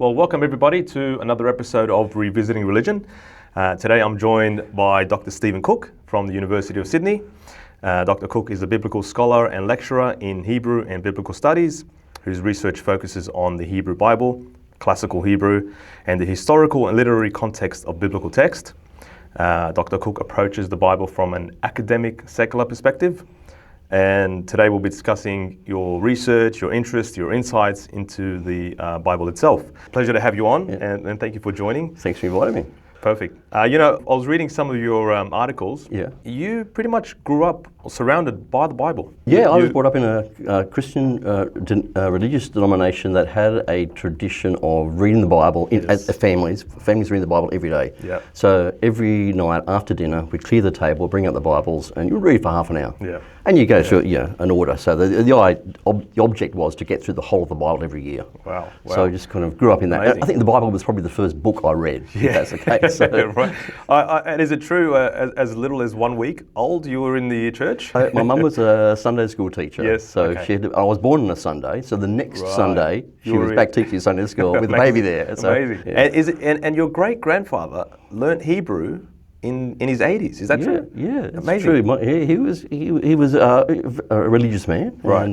Well, welcome everybody to another episode of Revisiting Religion. Today I'm joined by Dr. Stephen Cook from the University of Sydney. Dr. Cook is a biblical scholar and lecturer in Hebrew and biblical studies, whose research focuses on the Hebrew Bible, classical Hebrew, and the historical and literary context of biblical text. Dr. Cook approaches the Bible from an academic, secular perspective. And today we'll be discussing your research, your interest, your insights into the Bible itself. Pleasure to have you on, and thank you for joining. Thanks for inviting me. Perfect. I was reading some of your articles. Yeah. You pretty much grew up surrounded by the Bible. Yeah, I was brought up in a Christian religious denomination that had a tradition of reading the Bible as families. Families reading the Bible every day. Yeah. So every night after dinner, we'd clear the table, bring out the Bibles, and you'd read for half an hour. Yeah. And you go through an order. So the object was to get through the whole of the Bible every year. Wow. So I just kind of grew up in that. Amazing. I think the Bible was probably the first book I read, if that's the case. So. Right. And is it true, as little as 1 week old, you were in the church? My mum was a Sunday school teacher. Yes. So okay. I was born on a Sunday, so the next Sunday she was back teaching Sunday school with a baby there. So, amazing. Yeah. And your great-grandfather learnt Hebrew in his 80s, is that true? Yeah, that's amazing. True. He was a religious man, right,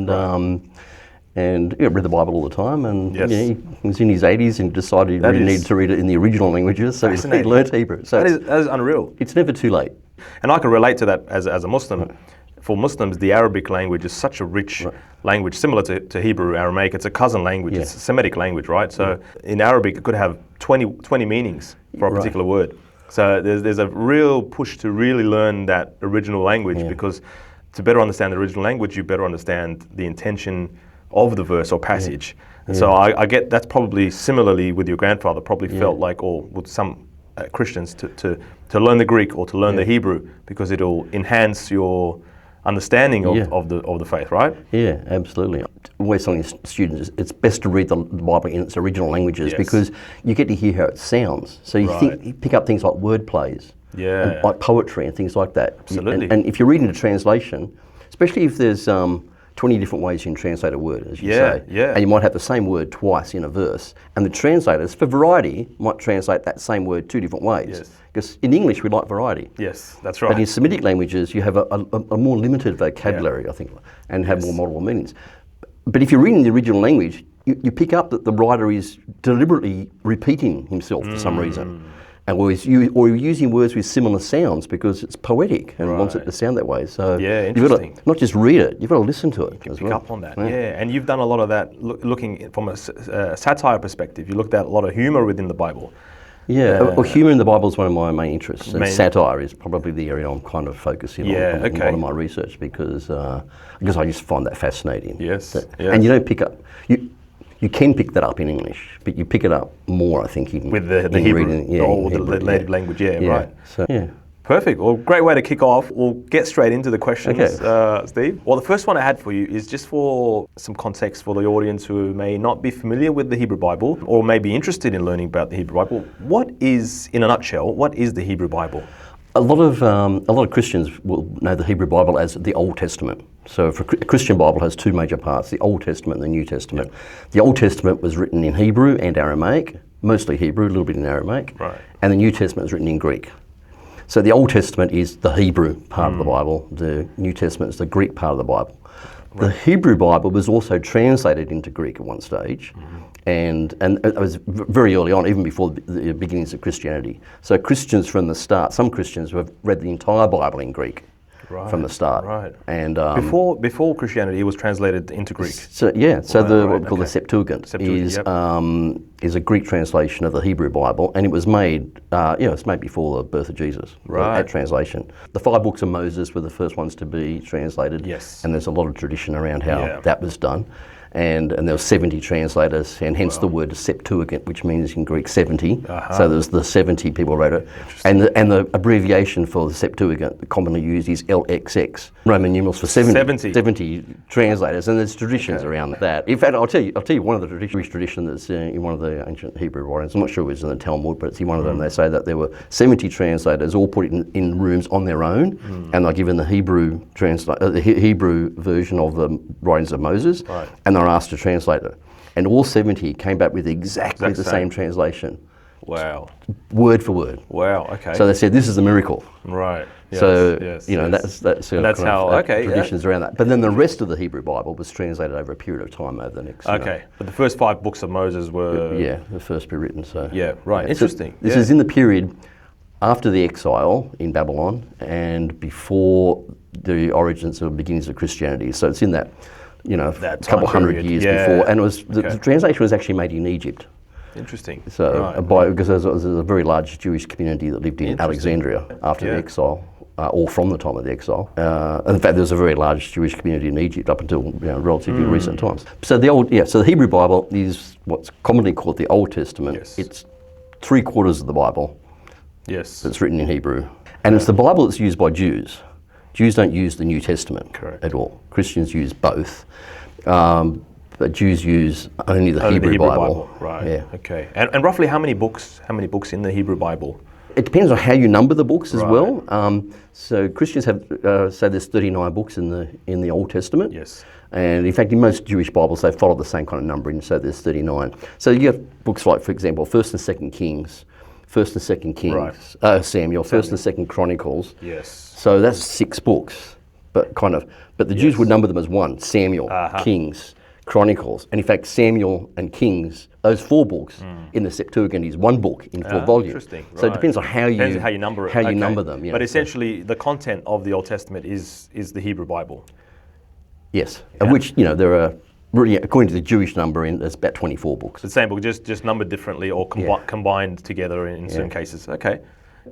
and read the Bible all the time, and yes. he was in his 80s and decided he really needed to read it in the original languages, so he learnt Hebrew. So that is unreal. It's never too late. And I can relate to that as a Muslim. Right. For Muslims, the Arabic language is such a rich language, similar to Hebrew, Aramaic. It's a cousin language, it's a Semitic language, right? So in Arabic, it could have 20 meanings for a particular word. So there's a real push to really learn that original language, because to better understand the original language, you better understand the intention of the verse or passage. And so I get that's probably similarly with your grandfather, probably felt like, or with some Christians, to learn the Greek or to learn the Hebrew, because it'll enhance your understanding of the faith, right? Yeah, absolutely. Always telling students it's best to read the Bible in its original languages, because you get to hear how it sounds. So you pick up things like word plays, and like poetry and things like that. Absolutely. And if you're reading a translation, especially if there's 20 different ways you can translate a word, as you say. Yeah. And you might have the same word twice in a verse. And the translators, for variety, might translate that same word 2 different ways. Yes. Because in English, we like variety. Yes, that's right. But in Semitic languages, you have a more limited vocabulary, I think, and have more multiple meanings. But if you're reading the original language, you pick up that the writer is deliberately repeating himself for some reason. Or you're using words with similar sounds because it's poetic and wants it to sound that way. So interesting. You've got to not just read it, you've got to listen to it. You can pick up on that. And you've done a lot of that looking from a satire perspective. You looked at a lot of humor within the Bible. Yeah, well, humour in the Bible is one of my main interests, and satire is probably the area I'm kind of focusing on a lot of my research, because I just find that fascinating. Yes. And you don't pick up... You can pick that up in English, but you pick it up more, I think, with the Hebrew, the native language. Right. So, Perfect. Well, great way to kick off. We'll get straight into the questions, Steve. Well, the first one I had for you is just for some context for the audience who may not be familiar with the Hebrew Bible or may be interested in learning about the Hebrew Bible. What is, in a nutshell, what is the Hebrew Bible? A lot of Christians will know the Hebrew Bible as the Old Testament. So a Christian Bible has 2 major parts, the Old Testament and the New Testament. The Old Testament was written in Hebrew and Aramaic, mostly Hebrew, a little bit in Aramaic. Right. And the New Testament is written in Greek. So the Old Testament is the Hebrew part of the Bible, the New Testament is the Greek part of the Bible. Right. The Hebrew Bible was also translated into Greek at one stage, and it was very early on, even before the beginnings of Christianity. So Christians from the start, some Christians have read the entire Bible in Greek from the start. Right. And before Christianity, it was translated into Greek. So what we call the Septuagint is a Greek translation of the Hebrew Bible, and it was made before the birth of Jesus. Right. That translation. The 5 books of Moses were the first ones to be translated. Yes. And there's a lot of tradition around how that was done. And there were 70 translators, and hence the word Septuagint, which means in Greek 70. So there's the 70 people wrote it. And the abbreviation for the Septuagint commonly used is LXX, Roman numerals for 70 translators, and there's traditions around that. In fact, I'll tell you one of the Jewish tradition that's in one of the ancient Hebrew writings. I'm not sure it was in the Talmud, but it's in one of them. They say that there were 70 translators all put in rooms on their own, and they're given the Hebrew version of the writings of Moses, and they're asked to translate it. and all 70 came back with exactly the same translation. Wow. Word for word. Wow, okay. So they said, this is a miracle. Right. Yes, So, yes, you know, yes. that's traditions around that. But then the rest of the Hebrew Bible was translated over a period of time over the next, Okay, but the first 5 books of Moses were... Yeah, the first be written, so... Yeah, right, Yeah. interesting. So this is in the period after the exile in Babylon and before the origins or beginnings of Christianity. So it's in that, you know, That couple time hundred period. years Yeah. before. And it was the translation was actually made in Egypt. Interesting. So, because there's a very large Jewish community that lived in Alexandria after the exile, or from the time of the exile. And in fact, there's a very large Jewish community in Egypt up until relatively recent times. So the Hebrew Bible is what's commonly called the Old Testament. Yes. It's 3/4 of the Bible. Yes. That's written in Hebrew, and it's the Bible that's used by Jews. Jews don't use the New Testament at all. Christians use both. But Jews use only the Hebrew Bible. Right. Yeah. Okay. And roughly how many books in the Hebrew Bible? It depends on how you number the books as well. So Christians have say there's 39 books in the Old Testament. Yes. And in fact, in most Jewish Bibles, they follow the same kind of numbering. So there's 39. So you have books like, for example, 1st and 2nd Kings, 1st and 2nd Kings, Samuel, 1st and 2nd Chronicles. Yes. So that's 6 books, but the Jews would number them as one: Samuel, Kings, Chronicles, and in fact Samuel and Kings, those 4 books in the Septuagint is 1 book in 4 volumes. Interesting. So it depends on how you number it. How you number them. But essentially, the content of the Old Testament is the Hebrew Bible. Yes, of which there are really, according to the Jewish numbering, there's about 24 books. The same book, just numbered differently or combined together in certain cases. Okay.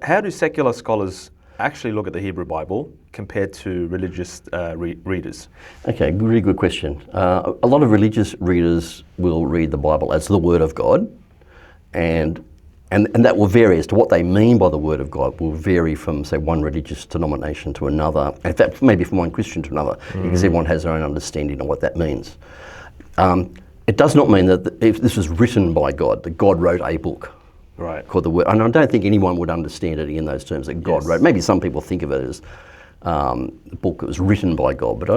How do secular scholars actually look at the Hebrew Bible compared to religious readers? Okay, really good question. A lot of religious readers will read the Bible as the Word of God, and that will vary as to what they mean by the Word of God will vary from, say, one religious denomination to another. In fact, maybe from one Christian to another, because everyone has their own understanding of what that means. It does not mean that if this was written by God, that God wrote a book. Right. Called the Word. And I don't think anyone would understand it in those terms that God wrote. Maybe some people think of it as a book that was written by God, but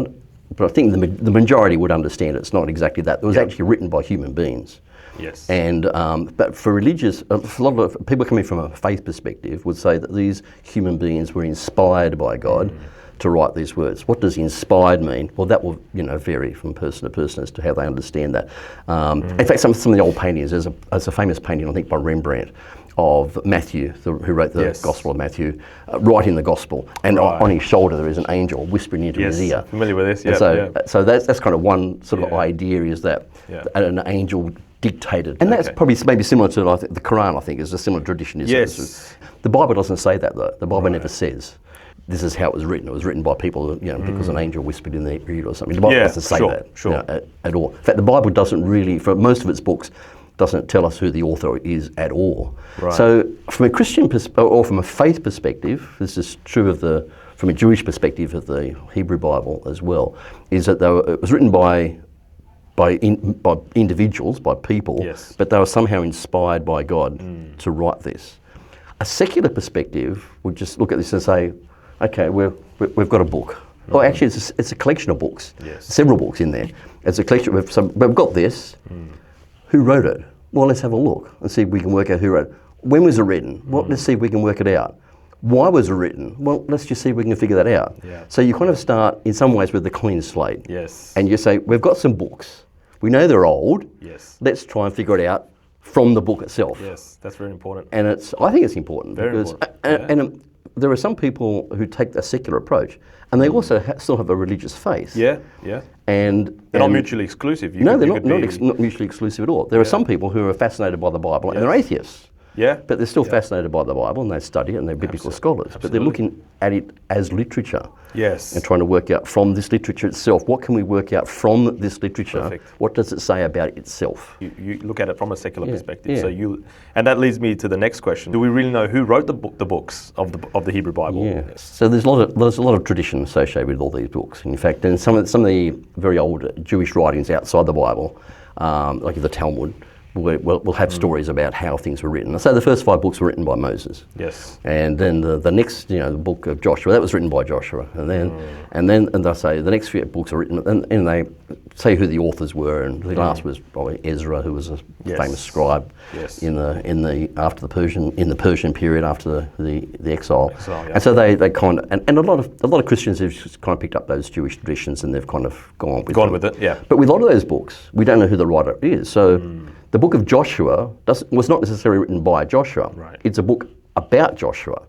I think the majority would understand it. It's not exactly that. It was actually written by human beings. Yes. And but for religious, a lot of people coming from a faith perspective would say that these human beings were inspired by God to write these words. What does inspired mean? Well, that will vary from person to person as to how they understand that. In fact, some of the old paintings, there's a famous painting, I think, by Rembrandt of Matthew, who wrote the Gospel of Matthew, writing the Gospel, and on his shoulder there is an angel whispering into his ear. Familiar with this? Yeah. So that's kind of one sort of idea, is that an angel dictated, and that's probably maybe similar to the Quran. I think is a similar tradition. Yes. The Bible doesn't say that though. The Bible never says this is how it was written. It was written by people, because an angel whispered in their ear or something. The Bible doesn't say that at all. In fact, the Bible doesn't really, for most of its books, doesn't tell us who the author is at all. Right. So, from a Christian or from a faith perspective, this is true from a Jewish perspective of the Hebrew Bible as well, is that it was written by individuals, by people, but they were somehow inspired by God to write this. A secular perspective would just look at this and say, okay, we've got a book. Well, actually, it's a collection of books. Several books in there. It's a collection of we've got this. Who wrote it? Well, let's have a look and see if we can work out who wrote it. When was it written? Well, let's see if we can work it out. Why was it written? Well, let's just see if we can figure that out. So you kind of start, in some ways, with a clean slate. And you say, we've got some books. We know they're old. Let's try and figure it out from the book itself. That's very important. And I think it's important. Very important. And there are some people who take a secular approach, and they also still have a religious faith. And they're not mutually exclusive. They're not mutually exclusive at all. There are some people who are fascinated by the Bible, and they're atheists. But they're still fascinated by the Bible, and they study it, and they're biblical scholars. But they're looking at it as literature. And trying to work out from this literature itself, what can we work out from this literature? What does it say about itself? You look at it from a secular perspective. And that leads me to the next question. Do we really know who wrote the books of the Hebrew Bible? So there's a lot of tradition associated with all these books. In fact, and some of the very old Jewish writings outside the Bible, like the Talmud, will have stories about how things were written. So the first 5 books were written by Moses. Yes. And then the next, the book of Joshua, that was written by Joshua. And then I say the next few books are written, and they say who the authors were. And the last was probably Ezra, who was a famous scribe in the Persian period after the exile. And so they kind of, and a lot of Christians have just kind of picked up those Jewish traditions, and they've kind of gone with it. Yeah. But with a lot of those books, we don't know who the writer is. So. The book of Joshua was not necessarily written by Joshua. Right. It's a book about Joshua,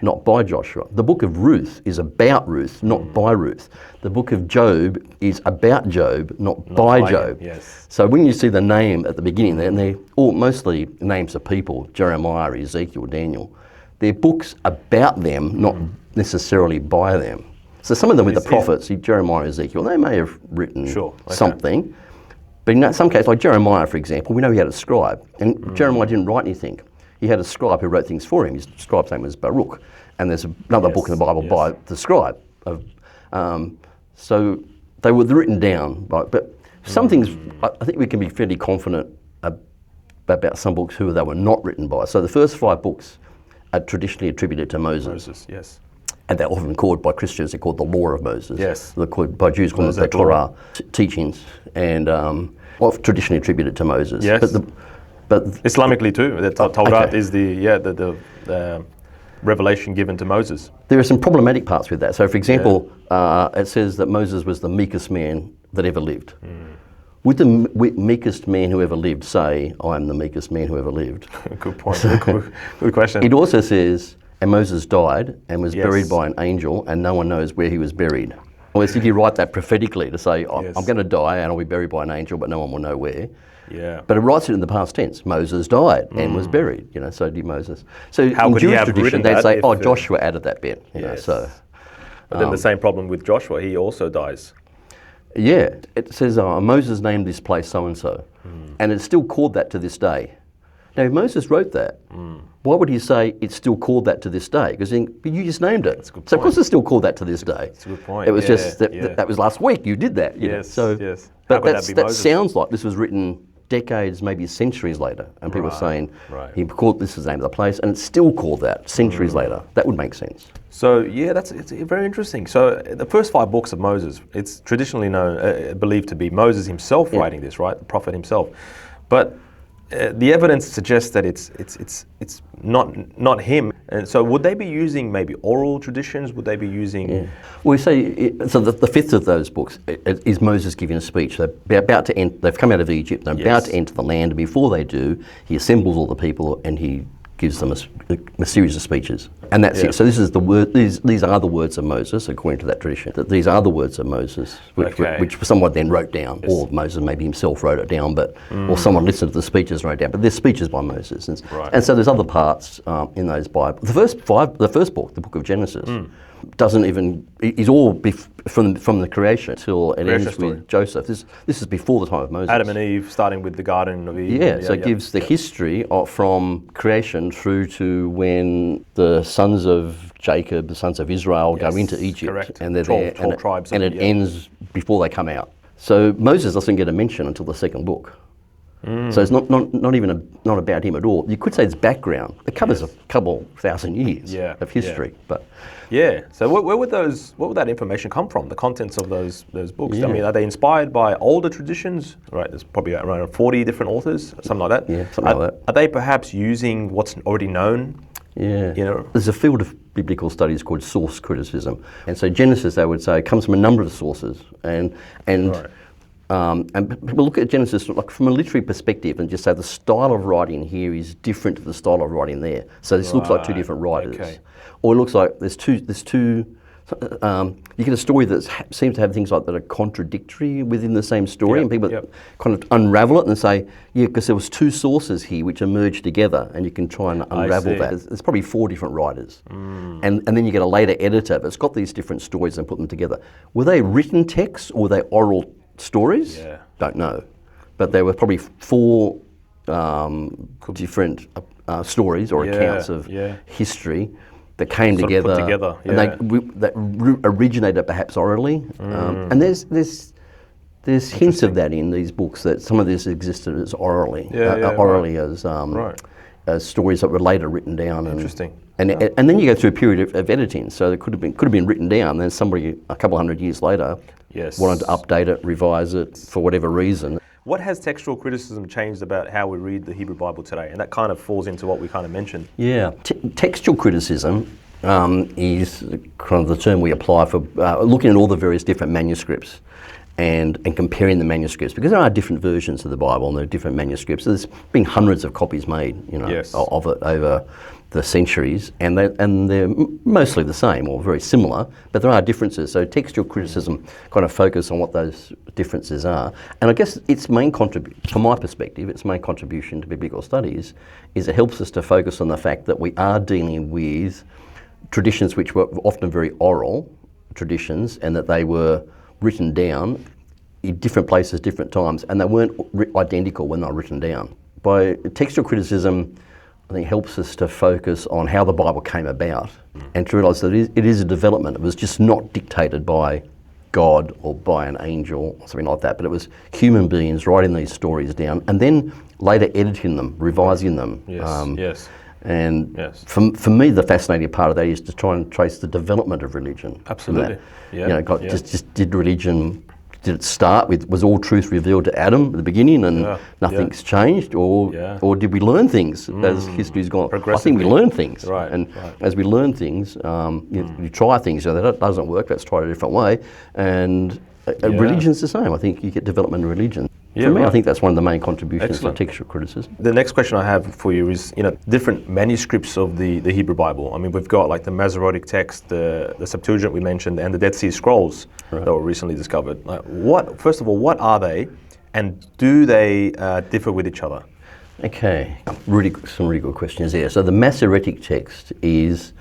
not by Joshua. The book of Ruth is about Ruth, not by Ruth. The book of Job is about Job, not by Job. Yes. So when you see the name at the beginning, and they're all mostly names of people, Jeremiah, Ezekiel, Daniel, they're books about them, not necessarily by them. So some of them with the prophets, Jeremiah, Ezekiel, they may have written something. But in some cases, like Jeremiah, for example, we know he had a scribe. And Jeremiah didn't write anything. He had a scribe who wrote things for him. His scribe's name was Baruch. And there's another book in the Bible by the scribe. So they were written down. But some things, I think we can be fairly confident about some books who they were not written by. So the first 5 books are traditionally attributed to Moses. Yes. And they're often called by Christians, they're called the Law of Moses. Yes. They're called by Jews, called the Torah teachings, and traditionally attributed to Moses. Yes. But Islamically too, the Torah is the revelation given to Moses. There are some problematic parts with that. So, for example, it says that Moses was the meekest man that ever lived. Would the meekest man who ever lived say, "I am the meekest man who ever lived"? Good point. Good question. It also says, and Moses died and was buried by an angel, and no one knows where he was buried. Or did he write that prophetically to say, I'm going to die and I'll be buried by an angel, but no one will know where? Yeah. But it writes it in the past tense. Moses died and was buried. So did Moses. So how in could Jewish tradition, they'd say, Joshua added that bit. But then the same problem with Joshua, he also dies. Yeah. It says, Moses named this place so-and-so. And it's still called that to this day. Now, if Moses wrote that, why would he say it's still called that to this day? Because you just named it. That's a good point. So of course it's still called that to this day. That's a good point. It was just that was last week you did that. Yes. But that sounds like this was written decades, maybe centuries later, and people are saying he called this is the name of the place, and it's still called that centuries later. That would make sense. So it's very interesting. So the first 5 books of Moses, it's traditionally believed to be Moses himself writing this, right? The prophet himself, but. The evidence suggests that it's not him. And so would they be using maybe oral traditions? Would they be using? Yeah. Well, we say so. The 5th of those books is Moses giving a speech. They're about to they've come out of Egypt. They're about to enter the land. And before they do, he assembles all the people and he gives them a series of speeches. And that's it. So this is the word. These are the words of Moses, according to that tradition. That these are the words of Moses, which someone then wrote down, or Moses maybe himself wrote it down, or someone listened to the speeches and wrote it down. But they're speeches by Moses, and so there's other parts in those Bibles. The first book, the book of Genesis, doesn't even. Is all from the creation till it ends with Joseph. This is before the time of Moses. Adam and Eve, starting with the Garden of Eden. Yeah, so it gives the history from creation through to when the sons of Jacob, the sons of Israel, go into Egypt, and they're 12 there, tribes, and it ends before they come out. So Moses doesn't get a mention until the second book. So it's not even not about him at all. You could say it's background. It covers a couple thousand years of history, but. Yeah. So where would that information come from? The contents of those books. I mean, are they inspired by older traditions? Right. There's probably around 40 different authors, something like that. Yeah, something like that. Are they perhaps using what's already known? Yeah. There's a field of biblical studies called source criticism, and so Genesis, they would say, comes from a number of sources, and people look at Genesis like from a literary perspective and just say the style of writing here is different to the style of writing there. So this looks like 2 different writers. Or it looks like there's two. You get a story that seems to have things like that are contradictory within the same story, and people kind of unravel it and say, because there was 2 sources here which emerged together, and you can try and unravel that. There's probably 4 different writers, and then you get a later editor that's got these different stories and put them together. Were they written texts or were they oral stories? Don't know, but there were probably 4 different stories or accounts of history that came together, and that originated perhaps orally. And there's There's hints of that in these books, that some of this existed as orally, as stories that were later written down. Interesting. And then you go through a period of editing, so it could have been written down. Then somebody a couple of hundred years later wanted to update it, revise it for whatever reason. What has textual criticism changed about how we read the Hebrew Bible today? And that kind of falls into what we kind of mentioned. Yeah, textual criticism is kind of the term we apply for looking at all the various different manuscripts and comparing the manuscripts, because there are different versions of the Bible and there are different manuscripts. There's been hundreds of copies made, of it over the centuries, and they're mostly the same or very similar, but there are differences. So textual criticism kind of focus on what those differences are. And I guess its main from my perspective, its main contribution to biblical studies is it helps us to focus on the fact that we are dealing with traditions which were often very oral traditions, and that they were written down in different places, different times, and they weren't identical when they were written down. By textual criticism, I think helps us to focus on how the Bible came about and to realise that it is a development. It was just not dictated by God or by an angel or something like that, but it was human beings writing these stories down and then later editing them, revising them. And for me, the fascinating part of that is to try and trace the development of religion. Absolutely. Just did religion, did it start with, was all truth revealed to Adam at the beginning and nothing's changed, or did we learn things as history's gone? I think we learn things. As we learn things, you try things, that doesn't work, let's try it a different way. And religion's the same. I think you get development in religion. For me, I think that's one of the main contributions to textual criticism. The next question I have for you is, different manuscripts of the Hebrew Bible. I mean, we've got like the Masoretic text, the Septuagint we mentioned, and the Dead Sea Scrolls that were recently discovered. First of all, what are they, and do they differ with each other? Okay, some really good questions there. So the Masoretic text is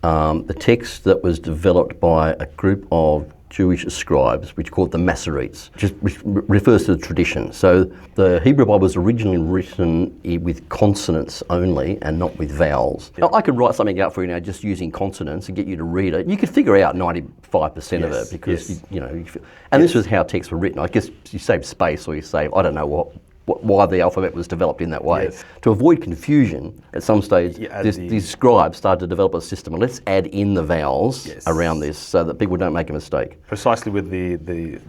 the text that was developed by a group of Jewish scribes, which are called the Masoretes, which refers to the tradition. So the Hebrew Bible was originally written with consonants only and not with vowels. Now, I could write something out for you now just using consonants and get you to read it. You could figure out 95% of it because, this was how texts were written. I guess you save space, or you save, I don't know why the alphabet was developed in that way. To avoid confusion, at some stage, these scribes started to develop a system. Let's add in the vowels around this so that people don't make a mistake. Precisely with the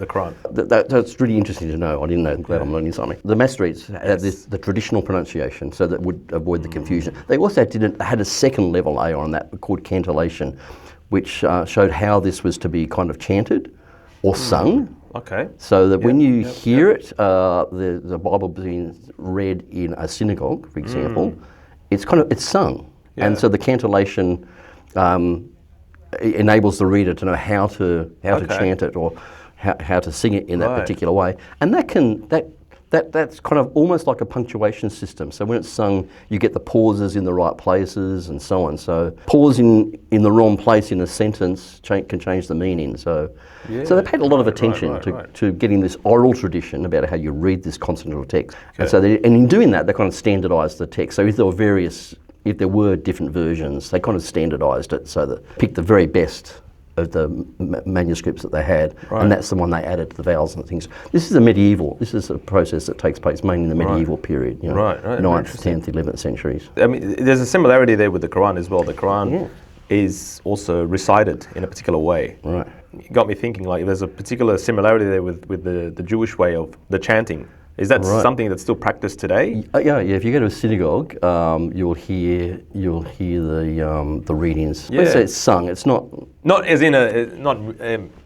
Quran. That's really interesting to know. I didn't know. I'm glad I'm learning something. The Masoretes had the traditional pronunciation, so that would avoid the confusion. They also had a second level layer on that called cantillation, which showed how this was to be kind of chanted or sung. Okay. So that when you hear it, the Bible being read in a synagogue, for example, it's sung, and so the cantillation enables the reader to know how to chant it or how to sing it in that particular way, and that's kind of almost like a punctuation system. So when it's sung, you get the pauses in the right places and so on. So pausing in the wrong place in a sentence can change the meaning. So they paid a lot of attention to getting this oral tradition about how you read this consonantal text. Okay. And in doing that, they kind of standardised the text. So if there were different versions, they kind of standardised it so that picked the very best of the manuscripts that they had, and that's the one they added to the vowels and things. This is a process that takes place mainly in the medieval period, 9th, 10th, 11th centuries. I mean, there's a similarity there with the Quran as well. The Quran is also recited in a particular way. Right. It got me thinking, like, there's a particular similarity there with the Jewish way of the chanting. Is that something that's still practiced today? Yeah. If you go to a synagogue, you'll hear the readings. Let's say it's sung. It's not as in not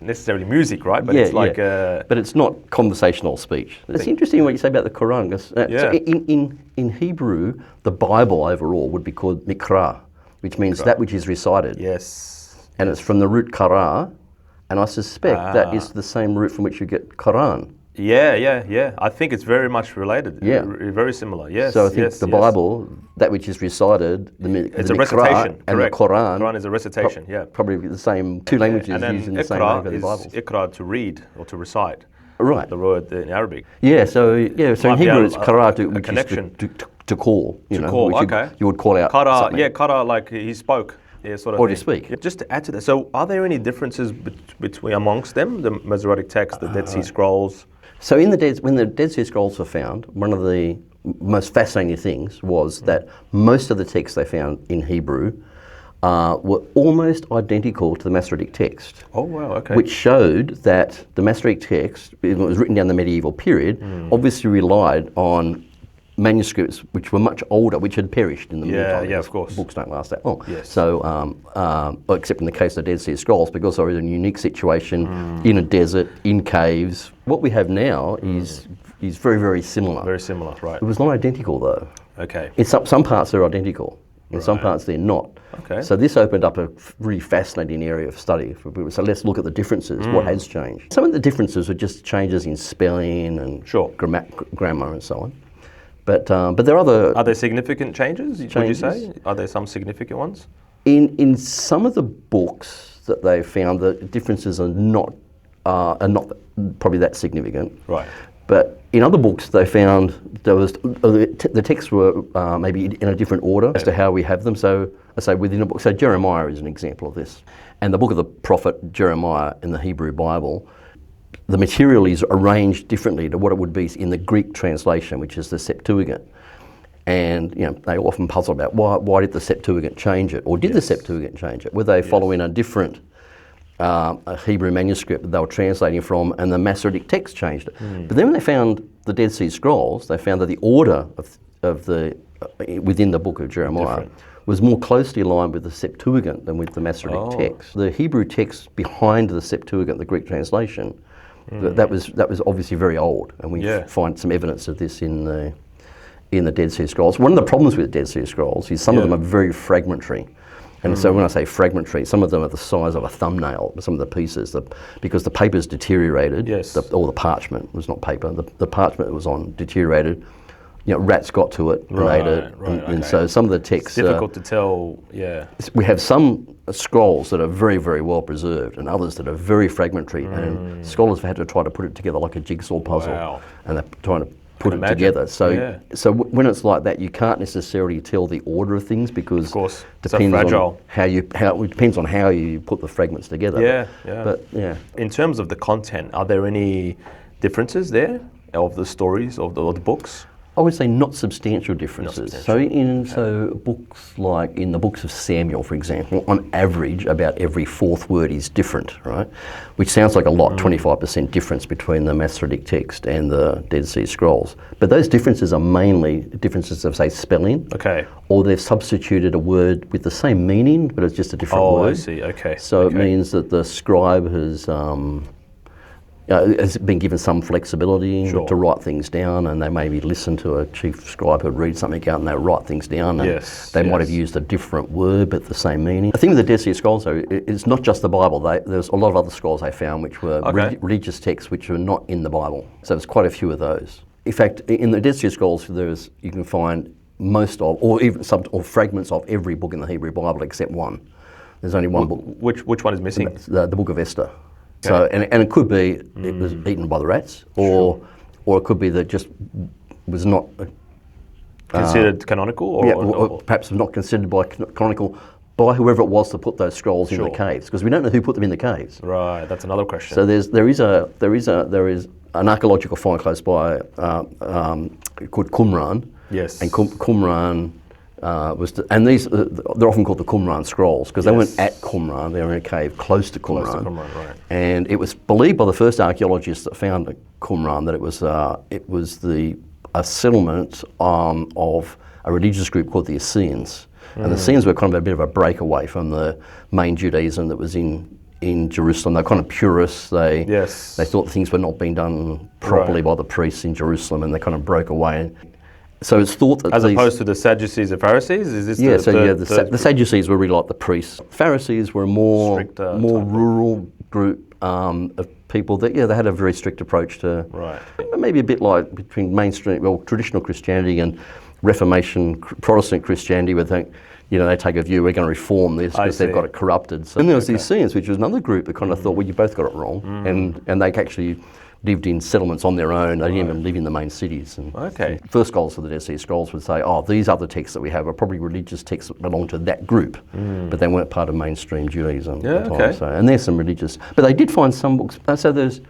necessarily music, right? But it's like but it's not conversational speech. It's interesting what you say about the Quran. So in Hebrew, the Bible overall would be called mikra, which means that which is recited. Yes. And it's from the root kara, and I suspect that is the same root from which you get Quran. Yeah. I think it's very much related. Yeah. Very similar, yes. So I think the Bible, that which is recited, it's a recitation, and the Quran is a recitation, probably the same, two languages used in the same way for the Bible. Iqra to read or to recite. Right. The word in Arabic. So in Hebrew it's qara, which is to call, you would call out qara, something. Qara, like he spoke. Yeah, sort of. Or to speak. Just to add to that, so are there any differences between amongst them, the Masoretic text, the Dead Sea Scrolls? So when the Dead Sea Scrolls were found, one of the most fascinating things was that most of the texts they found in Hebrew were almost identical to the Masoretic text. Oh wow, okay. Which showed that the Masoretic text, it was written down the medieval period, obviously relied on manuscripts which were much older, which had perished in the meantime. Yeah, of course. Books don't last that long. Yes. So, well, except in the case of the Dead Sea Scrolls, because they were in a unique situation, in a desert, in caves. What we have now is very, very similar. Very similar, right. It was not identical though. Okay. In some parts they're identical, in some parts they're not. Okay. So this opened up a really fascinating area of study. So let's look at the differences, what has changed. Some of the differences were just changes in spelling and grammar and so on. But there are other... Are there significant changes, would you say? Are there some significant ones? In some of the books that they found, the differences are not probably that significant. Right. But in other books they found the texts were maybe in a different order as to how we have them. So I say within a book, so Jeremiah is an example of this. And the book of the prophet Jeremiah in the Hebrew Bible, the material is arranged differently to what it would be in the Greek translation, which is the Septuagint. And they often puzzle about why did the Septuagint change it, or did the Septuagint change it? Were they following a different a Hebrew manuscript that they were translating from, and the Masoretic text changed it? But then when they found the Dead Sea Scrolls, they found that the order of the within the book of Jeremiah was more closely aligned with the Septuagint than with the Masoretic text. The Hebrew text behind the Septuagint, the Greek translation, that was obviously very old, and we find some evidence of this in the Dead Sea Scrolls. One of the problems with Dead Sea Scrolls is some of them are very fragmentary. And so when I say fragmentary, some of them are the size of a thumbnail, some of the pieces, because the paper's deteriorated, or the parchment was not paper, the parchment that was on deteriorated. Rats got to it and ate it, and so some of the texts... It's difficult to tell, We have some scrolls that are very, very well preserved, and others that are very fragmentary, and scholars have had to try to put it together like a jigsaw puzzle, and they're trying to put it together. So when it's like that, you can't necessarily tell the order of things, because of course, depends on it depends on how you put the fragments together. But in terms of the content, are there any differences there of the stories of the books? I would say not substantial differences. So books like in the books of Samuel, for example, on average about every fourth word is different, right? Which sounds like a lot, 25% difference between the Masoretic text and the Dead Sea Scrolls. But those differences are mainly differences of, say, spelling. Okay. Or they've substituted a word with the same meaning, but it's just a different word. Oh, I see, okay. So it means that the scribe has been given some flexibility to write things down, and they maybe listen to a chief scribe who reads something out and they write things down, and they might have used a different word but the same meaning. The thing with the Dead Sea Scrolls, though, it's not just the Bible. There's a lot of other scrolls they found which were religious texts which were not in the Bible. So there's quite a few of those. In fact, in the Dead Sea Scrolls, you can find most of, or even some, or fragments of every book in the Hebrew Bible except one. There's only one book. Which one is missing? The book of Esther. So, and it could be it was eaten by the rats, or it could be that just was not considered canonical, or perhaps not considered canonical by whoever it was to put those scrolls in the caves, because we don't know who put them in the caves. Right, that's another question. So there is an archaeological find close by called Qumran. Yes. And Qumran. They're often called the Qumran scrolls, because they weren't at Qumran, they were in a cave close to Qumran. Right. And it was believed by the first archaeologists that found Qumran that it was a settlement of a religious group called the Essenes. And the Essenes were kind of a bit of a breakaway from the main Judaism that was in Jerusalem. They're kind of purists. They thought things were not being done properly by the priests in Jerusalem, and they kind of broke away. So it's thought that as opposed to the Sadducees and Pharisees, is this the Sadducees were really like the priests. Pharisees were a more rural group of people that they had a very strict approach to maybe a bit like between traditional Christianity and Reformation Protestant Christianity, where they take a view, we're going to reform this because they've got it corrupted. So then there was the Essenes, which was another group that kind of thought, well, you both got it wrong, and they actually lived in settlements on their own. They didn't even live in the main cities. And first scholars of the Dead Sea Scrolls would say, these other texts that we have are probably religious texts that belong to that group, but they weren't part of mainstream Judaism at the time. So, and there's some religious, but they did find some books. So there's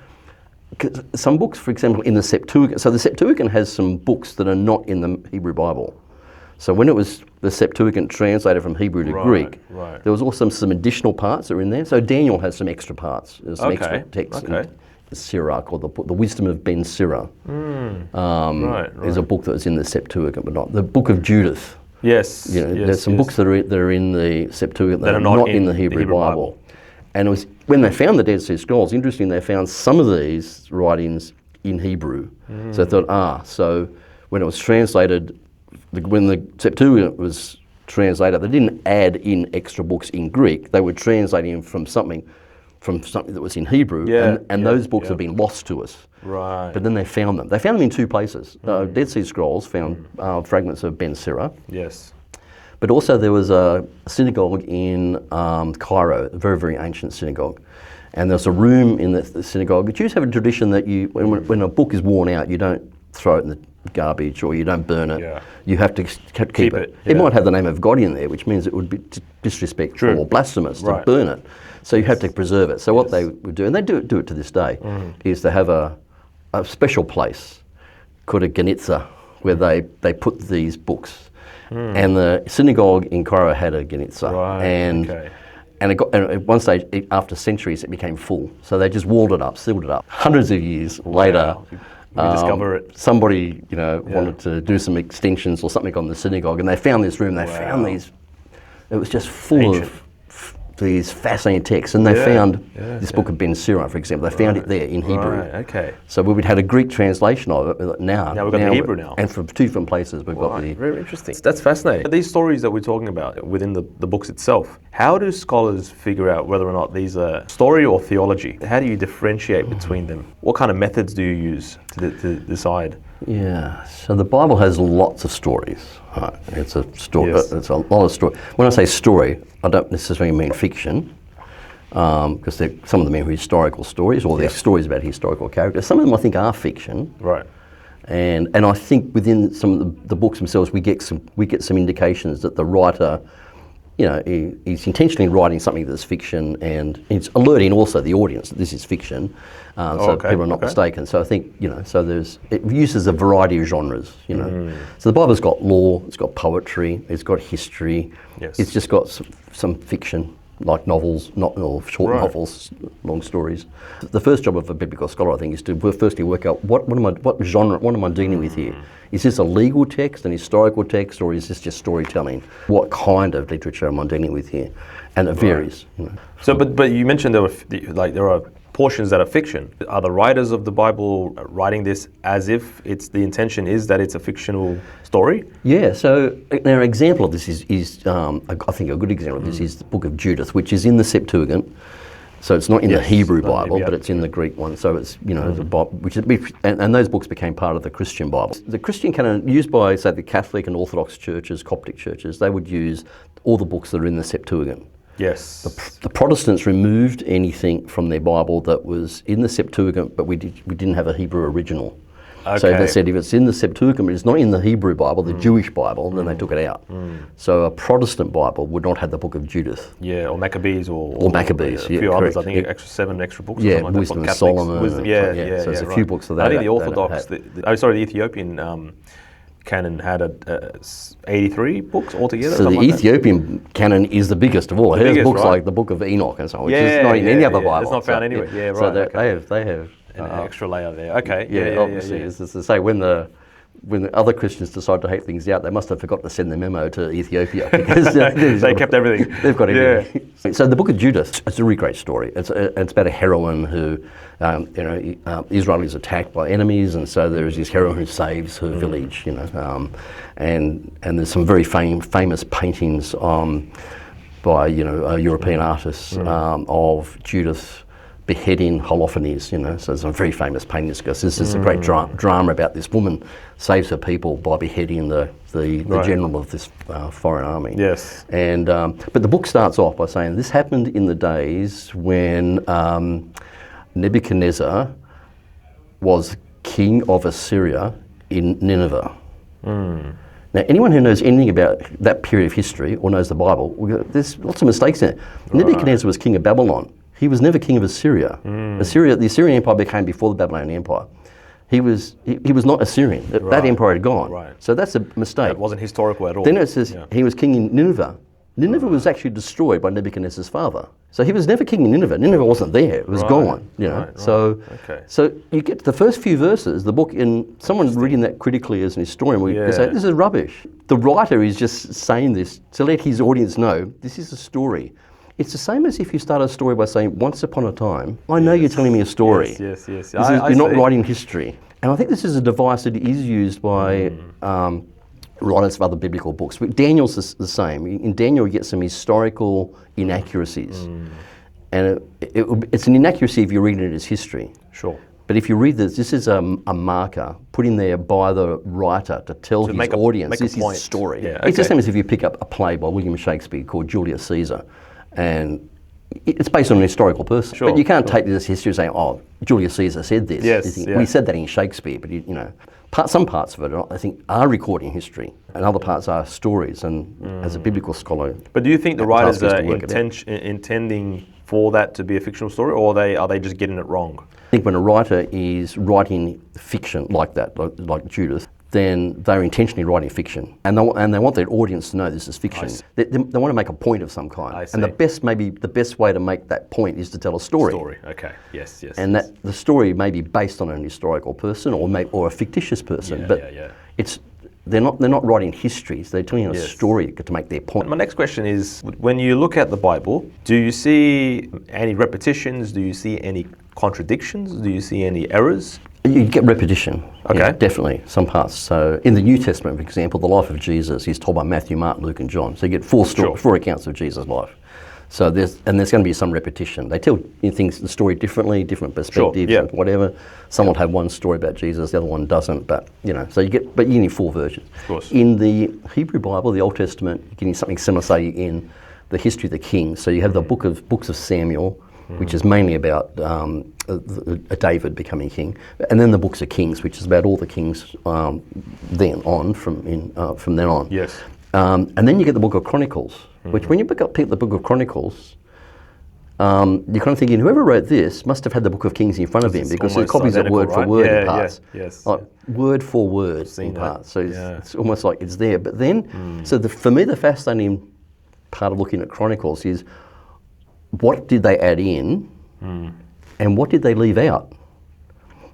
some books, for example, in the Septuagint. So the Septuagint has some books that are not in the Hebrew Bible. So when it was the Septuagint translated from Hebrew to Greek, there was also some additional parts that are in there. So Daniel has some extra parts. There's some extra text in the Sirach, or the Wisdom of Ben Sirah. Is a book that was in the Septuagint, but not the Book of Judith. Yes. There's some books that are in the Septuagint that are not in the Hebrew Bible. And it was when they found the Dead Sea Scrolls, interesting, they found some of these writings in Hebrew. So they thought, so when it was translated, when the Septuagint was translated, they didn't add in extra books in Greek. They were translating from something that was in Hebrew, and those books have been lost to us. Right. But then they found them. They found them in two places. Dead Sea Scrolls found fragments of Ben Sirah. Yes. But also there was a synagogue in Cairo, a very, very ancient synagogue. And there's a room in the synagogue. The Jews have a tradition that when a book is worn out, you don't throw it in the garbage or you don't burn it. Yeah. You have to keep it. It might have the name of God in there, which means it would be disrespectful or blasphemous to burn it. So you have to preserve it. So what they would do, and they do it to this day, is to have a special place called a genitza where they put these books. And the synagogue in Cairo had a genitza. And at one stage, after centuries, it became full. So they just walled it up, sealed it up. Hundreds of years later, discover it. Somebody, wanted to do some extensions or something on the synagogue, and they found this room. They found these. It was just full of these fascinating texts, and they found this book of Ben Sirah, for example. They found it there in Hebrew. So we'd had a Greek translation of it. Now we've got the Hebrew now, and from two different places we've got the. Very interesting. That's fascinating. These stories that we're talking about within the books itself. How do scholars figure out whether or not these are story or theology? How do you differentiate between them? What kind of methods do you use to decide? Yeah, so the Bible has lots of stories. Right. It's a story. It's a lot of story. When I say story, I don't necessarily mean fiction, because some of them are historical stories, or they're stories about historical characters. Some of them I think are fiction. Right. And I think within some of the books themselves, we get some indications that the writer, he's intentionally writing something that's fiction, and he's alerting also the audience that this is fiction, so people are not mistaken. So I think, so it uses a variety of genres, So the Bible's got law, it's got poetry, it's got history, it's just got some fiction, like novels, or short novels, long stories. The first job of a biblical scholar, I think, is to firstly work out what genre, what am I dealing with here? Is this a legal text, an historical text, or is this just storytelling? What kind of literature am I dealing with here? And it varies. So, but you mentioned there are portions that are fiction. Are the writers of the Bible writing this as if the intention is that it's a fictional story? Yeah. So an example of this is I think a good example of this is the Book of Judith, which is in the Septuagint. So it's not in the Hebrew Bible, but it's in the Greek one. So it's and those books became part of the Christian Bible. The Christian canon used by, say, the Catholic and Orthodox churches, Coptic churches, they would use all the books that are in the Septuagint. Yes. The Protestants removed anything from their Bible that was in the Septuagint, but we didn't have a Hebrew original. So they said if it's in the Septuagint, but it's not in the Hebrew Bible, the Jewish Bible, then they took it out. So a Protestant Bible would not have the Book of Judith. Yeah, or Maccabees, or Maccabees. A few others. I think seven extra books. Yeah, or Wisdom of Solomon. So there's a few books of that. I think the Orthodox, the Ethiopian canon had 83 books altogether. So the Ethiopian canon is the biggest of all. It has books like the Book of Enoch and so on, which is not in any other Bible. It's not found anywhere. Yeah, right. So they have an extra layer there. Okay. Obviously, it's to say when the other Christians decide to hake things out, they must have forgotten to send the memo to Ethiopia because they kept everything. They've got everything. Yeah. So the Book of Judith, it's a really great story. It's about a heroine who, Israel is attacked by enemies, and so there is this heroine who saves her village. And there's some very famous paintings by European artists of Judith beheading Holofernes, so there's some very famous paintings because this is a great drama about this woman saves her people by beheading the general of this foreign army. Yes. And but the book starts off by saying this happened in the days when Nebuchadnezzar was king of Assyria in Nineveh. Now, anyone who knows anything about that period of history or knows the Bible, there's lots of mistakes in it. Nebuchadnezzar was king of Babylon. He was never king of Assyria. Assyria, the Assyrian Empire became before the Babylonian Empire. He was not Assyrian. That empire had gone. Right. So that's a mistake. It wasn't historical at all. Then it says he was king in Nineveh. Nineveh was actually destroyed by Nebuchadnezzar's father. So he was never king in Nineveh. Nineveh wasn't there. It was gone. You know. So you get to the first few verses, the book, in someone reading that critically as an historian would say, this is rubbish. The writer is just saying this to let his audience know this is a story. It's the same as if you start a story by saying, once upon a time, I know you're telling me a story. Yes. You're not writing history. And I think this is a device that is used by writers of other biblical books. But Daniel's the same. In Daniel, you get some historical inaccuracies. And it's an inaccuracy if you're reading it as history. Sure. But if you read this is a marker put in there by the writer to tell his audience this is a story. Yeah, okay. It's the same as if you pick up a play by William Shakespeare called Julius Caesar. And it's based on an historical person. But you can't take this as history and say, oh, Julius Caesar said this. We said that in Shakespeare, but you know, some parts of it, I think, are recording history, and other parts are stories. And as a biblical scholar, but do you think the writers are intending for that to be a fictional story, or are they just getting it wrong? I think when a writer is writing fiction like that, like Judith, then they're intentionally writing fiction, and they want their audience to know this is fiction. They want to make a point of some kind, and the best way to make that point is to tell a story. Okay. Yes. And that the story may be based on an historical person or a fictitious person, they're not writing histories. They're telling a story to make their point. My next question is: when you look at the Bible, do you see any repetitions? Do you see any contradictions? Do you see any errors? You get repetition, okay, definitely, some parts. So in the New Testament, for example, the life of Jesus is told by Matthew, Mark, Luke, and John. So you get four accounts of Jesus' life. So there's going to be some repetition. They tell the story differently, different perspectives, and whatever. Some will have one story about Jesus, the other one doesn't. But so you need 4 versions. Of course. In the Hebrew Bible, the Old Testament, you're getting something similar, say, in the history of the kings. So you have the books of Samuel, which is mainly about David becoming king, and then the books of Kings, which is about all the kings from then on. Yes. And then you get the book of Chronicles, which when you pick up the book of Chronicles, you're kind of thinking whoever wrote this must have had the book of Kings in front of him, because it copies it word for word in parts. Like word for word in parts. So it's almost like it's there. But then, for me, the fascinating part of looking at Chronicles is, what did they add in and what did they leave out?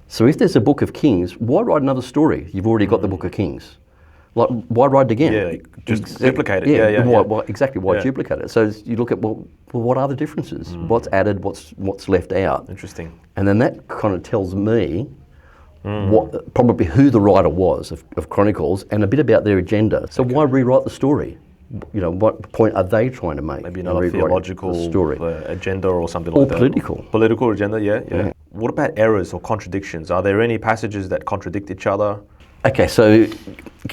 So if there's a book of Kings, why write another story? You've already got the book of Kings. Like, why write it again? Yeah, just duplicate it. Why duplicate it? So you look at, what are the differences? What's added, what's left out? Interesting. And then that kind of tells me probably who the writer was of Chronicles, and a bit about their agenda. So why rewrite the story? You know, what point are they trying to make? Maybe another theological story, agenda or something like that. Or political. Political agenda, yeah. What about errors or contradictions? Are there any passages that contradict each other? Okay, so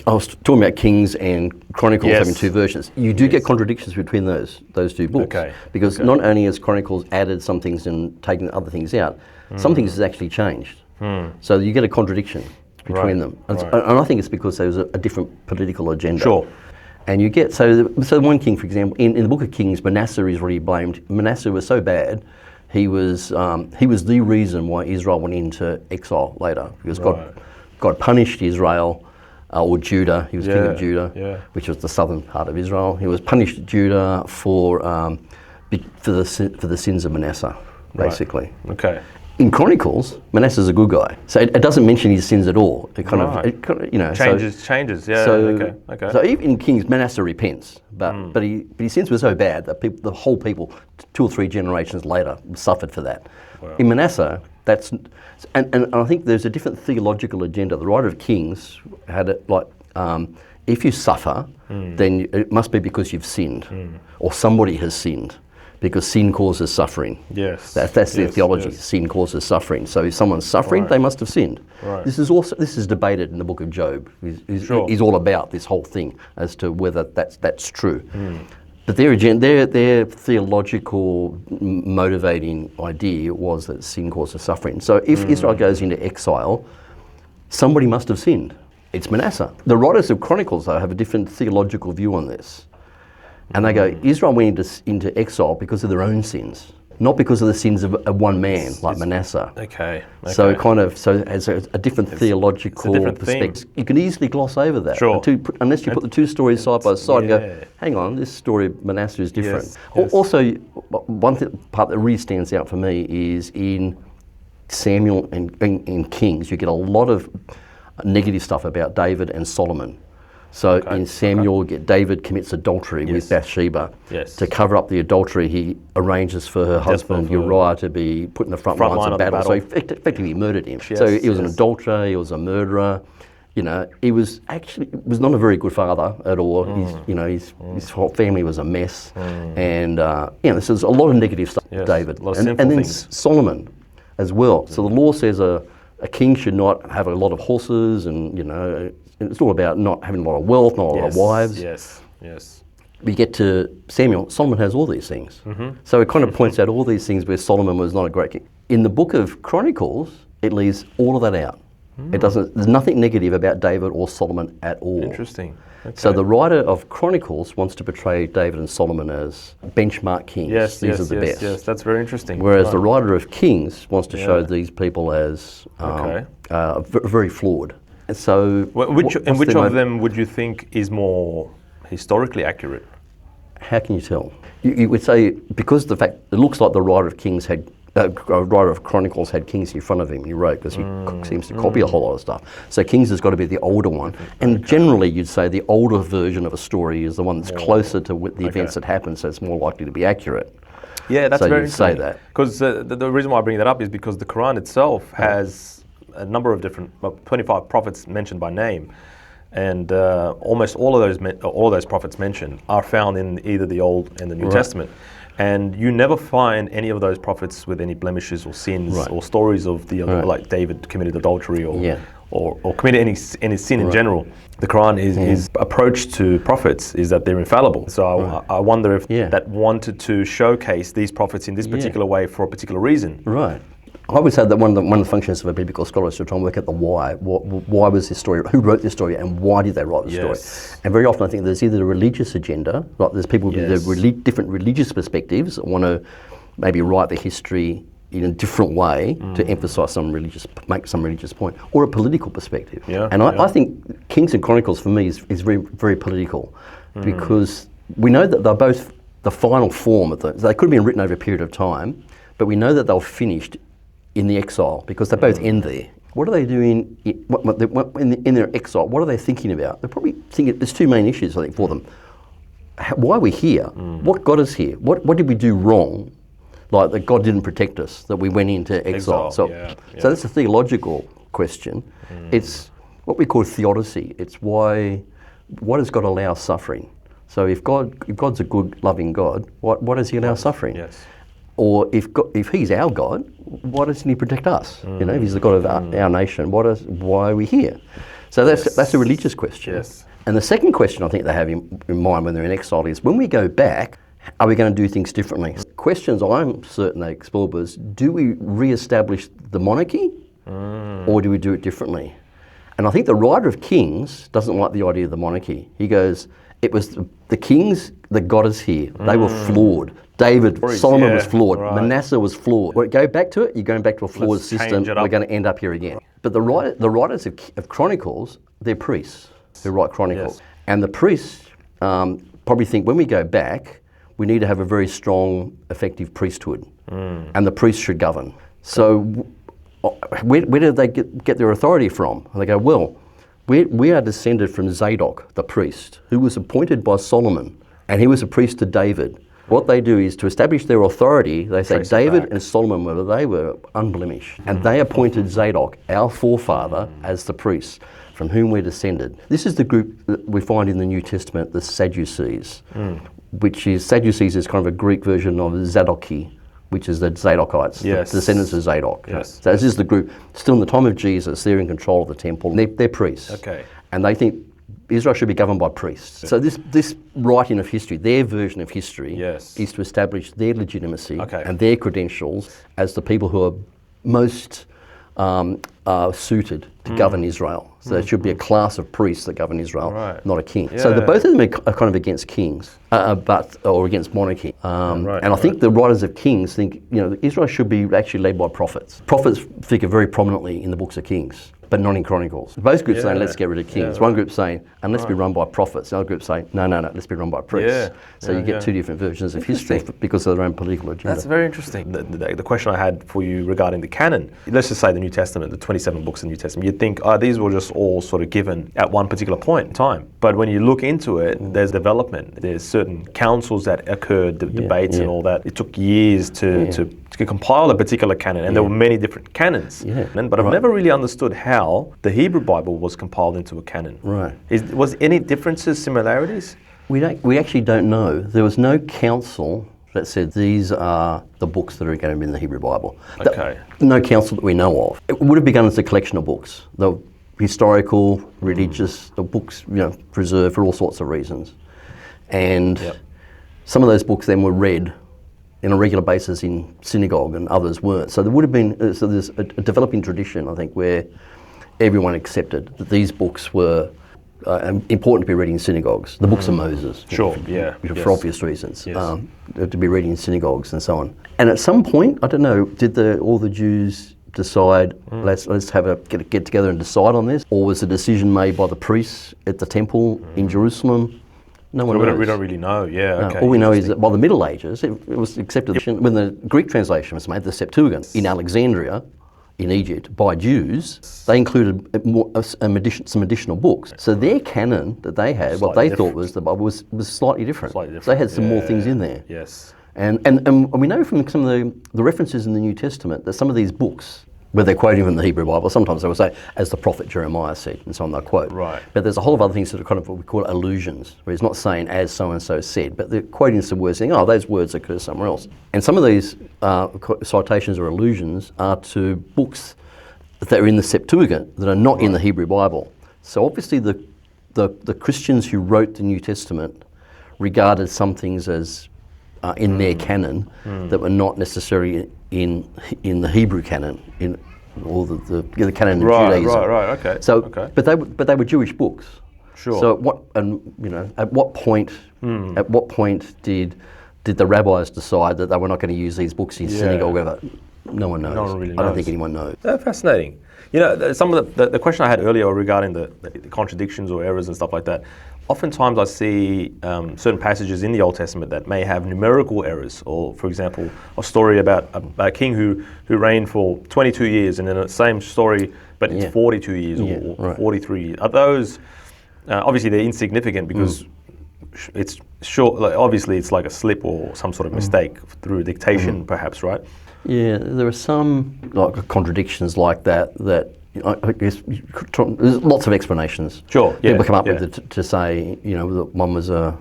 I was talking about Kings and Chronicles having 2 versions. You do get contradictions between those 2 books. Because not only has Chronicles added some things and taken other things out, some things has actually changed. So you get a contradiction between them. And I think it's because there was a different political agenda. Sure. And you get, so one king, for example, in the book of Kings, Manasseh is really blamed. Manasseh was so bad, he was the reason why Israel went into exile later, because God punished Israel, or Judah. He was king of Judah, which was the southern part of Israel. He was punished Judah for the sins of Manasseh, basically. Okay. In Chronicles, Manasseh's a good guy, so it doesn't mention his sins at all. It kind of changes. Yeah. Okay. So even in Kings, Manasseh repents, but his sins were so bad that the whole people, 2 or 3 generations later, suffered for that. Wow. In Manasseh, and I think there's a different theological agenda. The writer of Kings had it like, if you suffer, then it must be because you've sinned, or somebody has sinned. Because sin causes suffering. Yes. That's their theology. Yes. Sin causes suffering. So if someone's suffering, they must have sinned. Right. This is debated in the book of Job. He's all about this whole thing as to whether that's true. But their theological motivating idea was that sin causes suffering. So if Israel goes into exile, somebody must have sinned. It's Manasseh. The writers of Chronicles, though, have a different theological view on this. And they go, Israel went into exile because of their own sins. not because of the sins of one man like Manasseh. Okay. So it has a different theological perspective. You can easily gloss over that. Sure. Unless you put the two stories side by side and go, hang on, this story of Manasseh is different. Also, one part that really stands out for me is in Samuel and in Kings, you get a lot of negative stuff about David and Solomon. So in Samuel, David commits adultery with Bathsheba. To cover up the adultery, he arranges for her husband Uriah to be put in the front lines of battle. So he effectively murdered him. So he was an adulterer, he was a murderer. You know, he was not a very good father at all. His whole family was a mess. And so there's a lot of negative stuff with David. And then Solomon as well. So the law says a king should not have a lot of horses, and it's all about not having a lot of wealth, not a lot of wives. Yes. We get to Samuel, Solomon has all these things. So it kind of points out all these things where Solomon was not a great king. In the book of Chronicles, it leaves all of that out. There's nothing negative about David or Solomon at all. Interesting. Okay. So the writer of Chronicles wants to portray David and Solomon as benchmark kings. These are the best. Yes, that's very interesting. Whereas the writer of Kings wants to show these people as very flawed. So, which of them would you think is more historically accurate? How can you tell? You would say, because the fact it looks like the writer of Kings writer of Chronicles had Kings in front of him. He wrote because he seems to copy a whole lot of stuff. So Kings has got to be the older one, and generally you'd say the older version of a story is the one that's closer to the events that happen, so it's more likely to be accurate. Yeah, that's very interesting. Say that because the reason why I bring that up is because the Quran itself has a number of different 25 prophets mentioned by name. And almost all of those prophets mentioned are found in either the Old and the New Testament. And you never find any of those prophets with any blemishes or sins or stories of like David committed adultery or committed any sin in general. The Quran is approach to prophets is that they're infallible. So I wonder if that wanted to showcase these prophets in this particular way for a particular reason. Right. I would say that one of the functions of a biblical scholar is to try and work out the why. Why was this story? Who wrote this story, and why did they write the story? And very often, I think there's either a religious agenda, like there's people with different religious perspectives that want to maybe write the history in a different way to emphasise make some religious point, or a political perspective. And I think Kings and Chronicles for me is very, very political, because we know that they're both the final form of they could have been written over a period of time, but we know that they were finished in the exile, because they both end there. What are they doing in their exile? What are they thinking about? They're probably thinking, there's two main issues, I think, for them. Why are we here? What got us here? What did we do wrong? Like that God didn't protect us, that we went into exile. So that's a theological question. It's what we call theodicy. It's why does God allow suffering? So if God's a good, loving God, why does he allow suffering? Or if he's our God, why doesn't he protect us? If he's the God of our nation, why are we here? So that's a religious question. And the second question I think they have in mind when they're in exile is, when we go back, are we going to do things differently? Questions I'm certain they explored was, do we re-establish the monarchy, or do we do it differently? And I think the writer of Kings doesn't like the idea of the monarchy. He goes, it was the kings that got us here. They were flawed. Solomon was flawed. Manasseh was flawed. When you go back to it, you're going back to a flawed system. We're going to end up here again. But the writers of Chronicles, they're priests who write Chronicles. And the priests probably think, when we go back, we need to have a very strong, effective priesthood. And the priests should govern. So where do they get their authority from? And they go, well, we are descended from Zadok, the priest, who was appointed by Solomon, and he was a priest to David. What they do is, to establish their authority, they say David and Solomon, they were unblemished. And they appointed Zadok, our forefather, as the priest, from whom we're descended. This is the group that we find in the New Testament, the Sadducees, Sadducees is kind of a Greek version of Zadoki, which is the Zadokites, the descendants of Zadok. So this is the group, still in the time of Jesus, they're in control of the temple. They're priests. And they think Israel should be governed by priests. So this writing of history, their version of history, is to establish their legitimacy and their credentials as the people who are most suited to govern Israel. So there should be a class of priests that govern Israel, not a king. Yeah. So both of them are kind of against kings, or against monarchy. And I think the writers of Kings think, Israel should be actually led by prophets. Prophets figure very prominently in the books of Kings, but not in Chronicles. Both groups saying, let's get rid of kings. One group saying, and let's be run by prophets. The other group saying, no, let's be run by priests. So you get two different versions of history because of their own political agenda. That's very interesting. The question I had for you regarding the canon, let's just say the New Testament, the 27 books of the New Testament, you'd think, these were just all sort of given at one particular point in time. But when you look into it, there's development. There's certain councils that occurred, debates and all that. It took years to compile a particular canon, and there were many different canons. But I've never really understood how the Hebrew Bible was compiled into a canon. Was any differences, similarities? We actually don't know. There was no council that said these are the books that are going to be in the Hebrew Bible. No council that we know of. It would have begun as a collection of books. The historical, religious, the books preserved for all sorts of reasons. And some of those books then were read on a regular basis in synagogue, and others weren't. So there would have been, there's a developing tradition, I think, where everyone accepted that these books were important to be read in synagogues. The books of Moses. For obvious reasons. To be read in synagogues and so on. And at some point, I don't know, did all the Jews decide, let's have get together and decide on this? Or was the decision made by the priests at the temple in Jerusalem? No one knows. We don't really know, All we know is that by the Middle Ages, it was accepted. When the Greek translation was made, the Septuagint, in Alexandria, in Egypt, by Jews, they included some additional books. So their canon that they had, what they thought was the Bible, was slightly different. So they had some more things in there. And we know from some of the references in the New Testament that some of these books, where they're quoting from the Hebrew Bible, sometimes they will say, as the prophet Jeremiah said, and so on they'll quote. But there's a whole lot of other things that are kind of what we call allusions, where he's not saying as so-and-so said, but they're quoting some words saying, those words occur somewhere else. And some of these citations or allusions are to books that are in the Septuagint that are not in the Hebrew Bible. So obviously the Christians who wrote the New Testament regarded some things as in their canon that were not necessarily in the Hebrew canon, or the canon of Judaism. So, but they were Jewish books. So at what point did the rabbis decide that they were not going to use these books in synagogue? Or no one knows. No one really knows. I don't think anyone knows. Fascinating. Some of the question I had earlier regarding the contradictions or errors and stuff like that. Oftentimes I see certain passages in the Old Testament that may have numerical errors, or for example, a story about a king who reigned for 22 years, and then the same story, but it's 42 years or 43 years. Are those, obviously they're insignificant because it's short, obviously it's like a slip or some sort of mistake through dictation perhaps, right? Yeah, there are some contradictions like that I guess there's lots of explanations. People come up with it to say, that one was to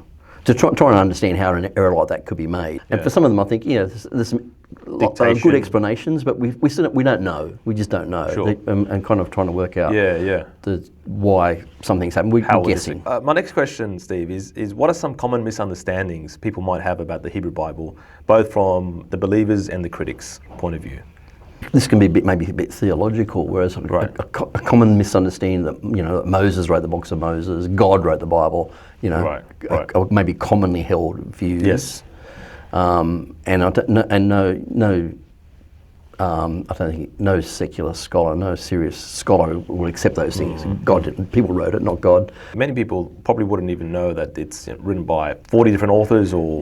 try and understand how an error like that could be made. And for some of them, I think, there's some good explanations, but we don't know. We just don't know. And kind of trying to work out why something's happened. We're guessing. My next question, Steve, is what are some common misunderstandings people might have about the Hebrew Bible, both from the believers and the critics' point of view? This can be maybe a bit theological, whereas a common misunderstanding that that Moses wrote the books of Moses, God wrote the Bible, maybe commonly held views. And I don't think no secular scholar, no serious scholar will accept those things. God didn't. People wrote it, not God. Many people probably wouldn't even know that it's written by 40 different authors or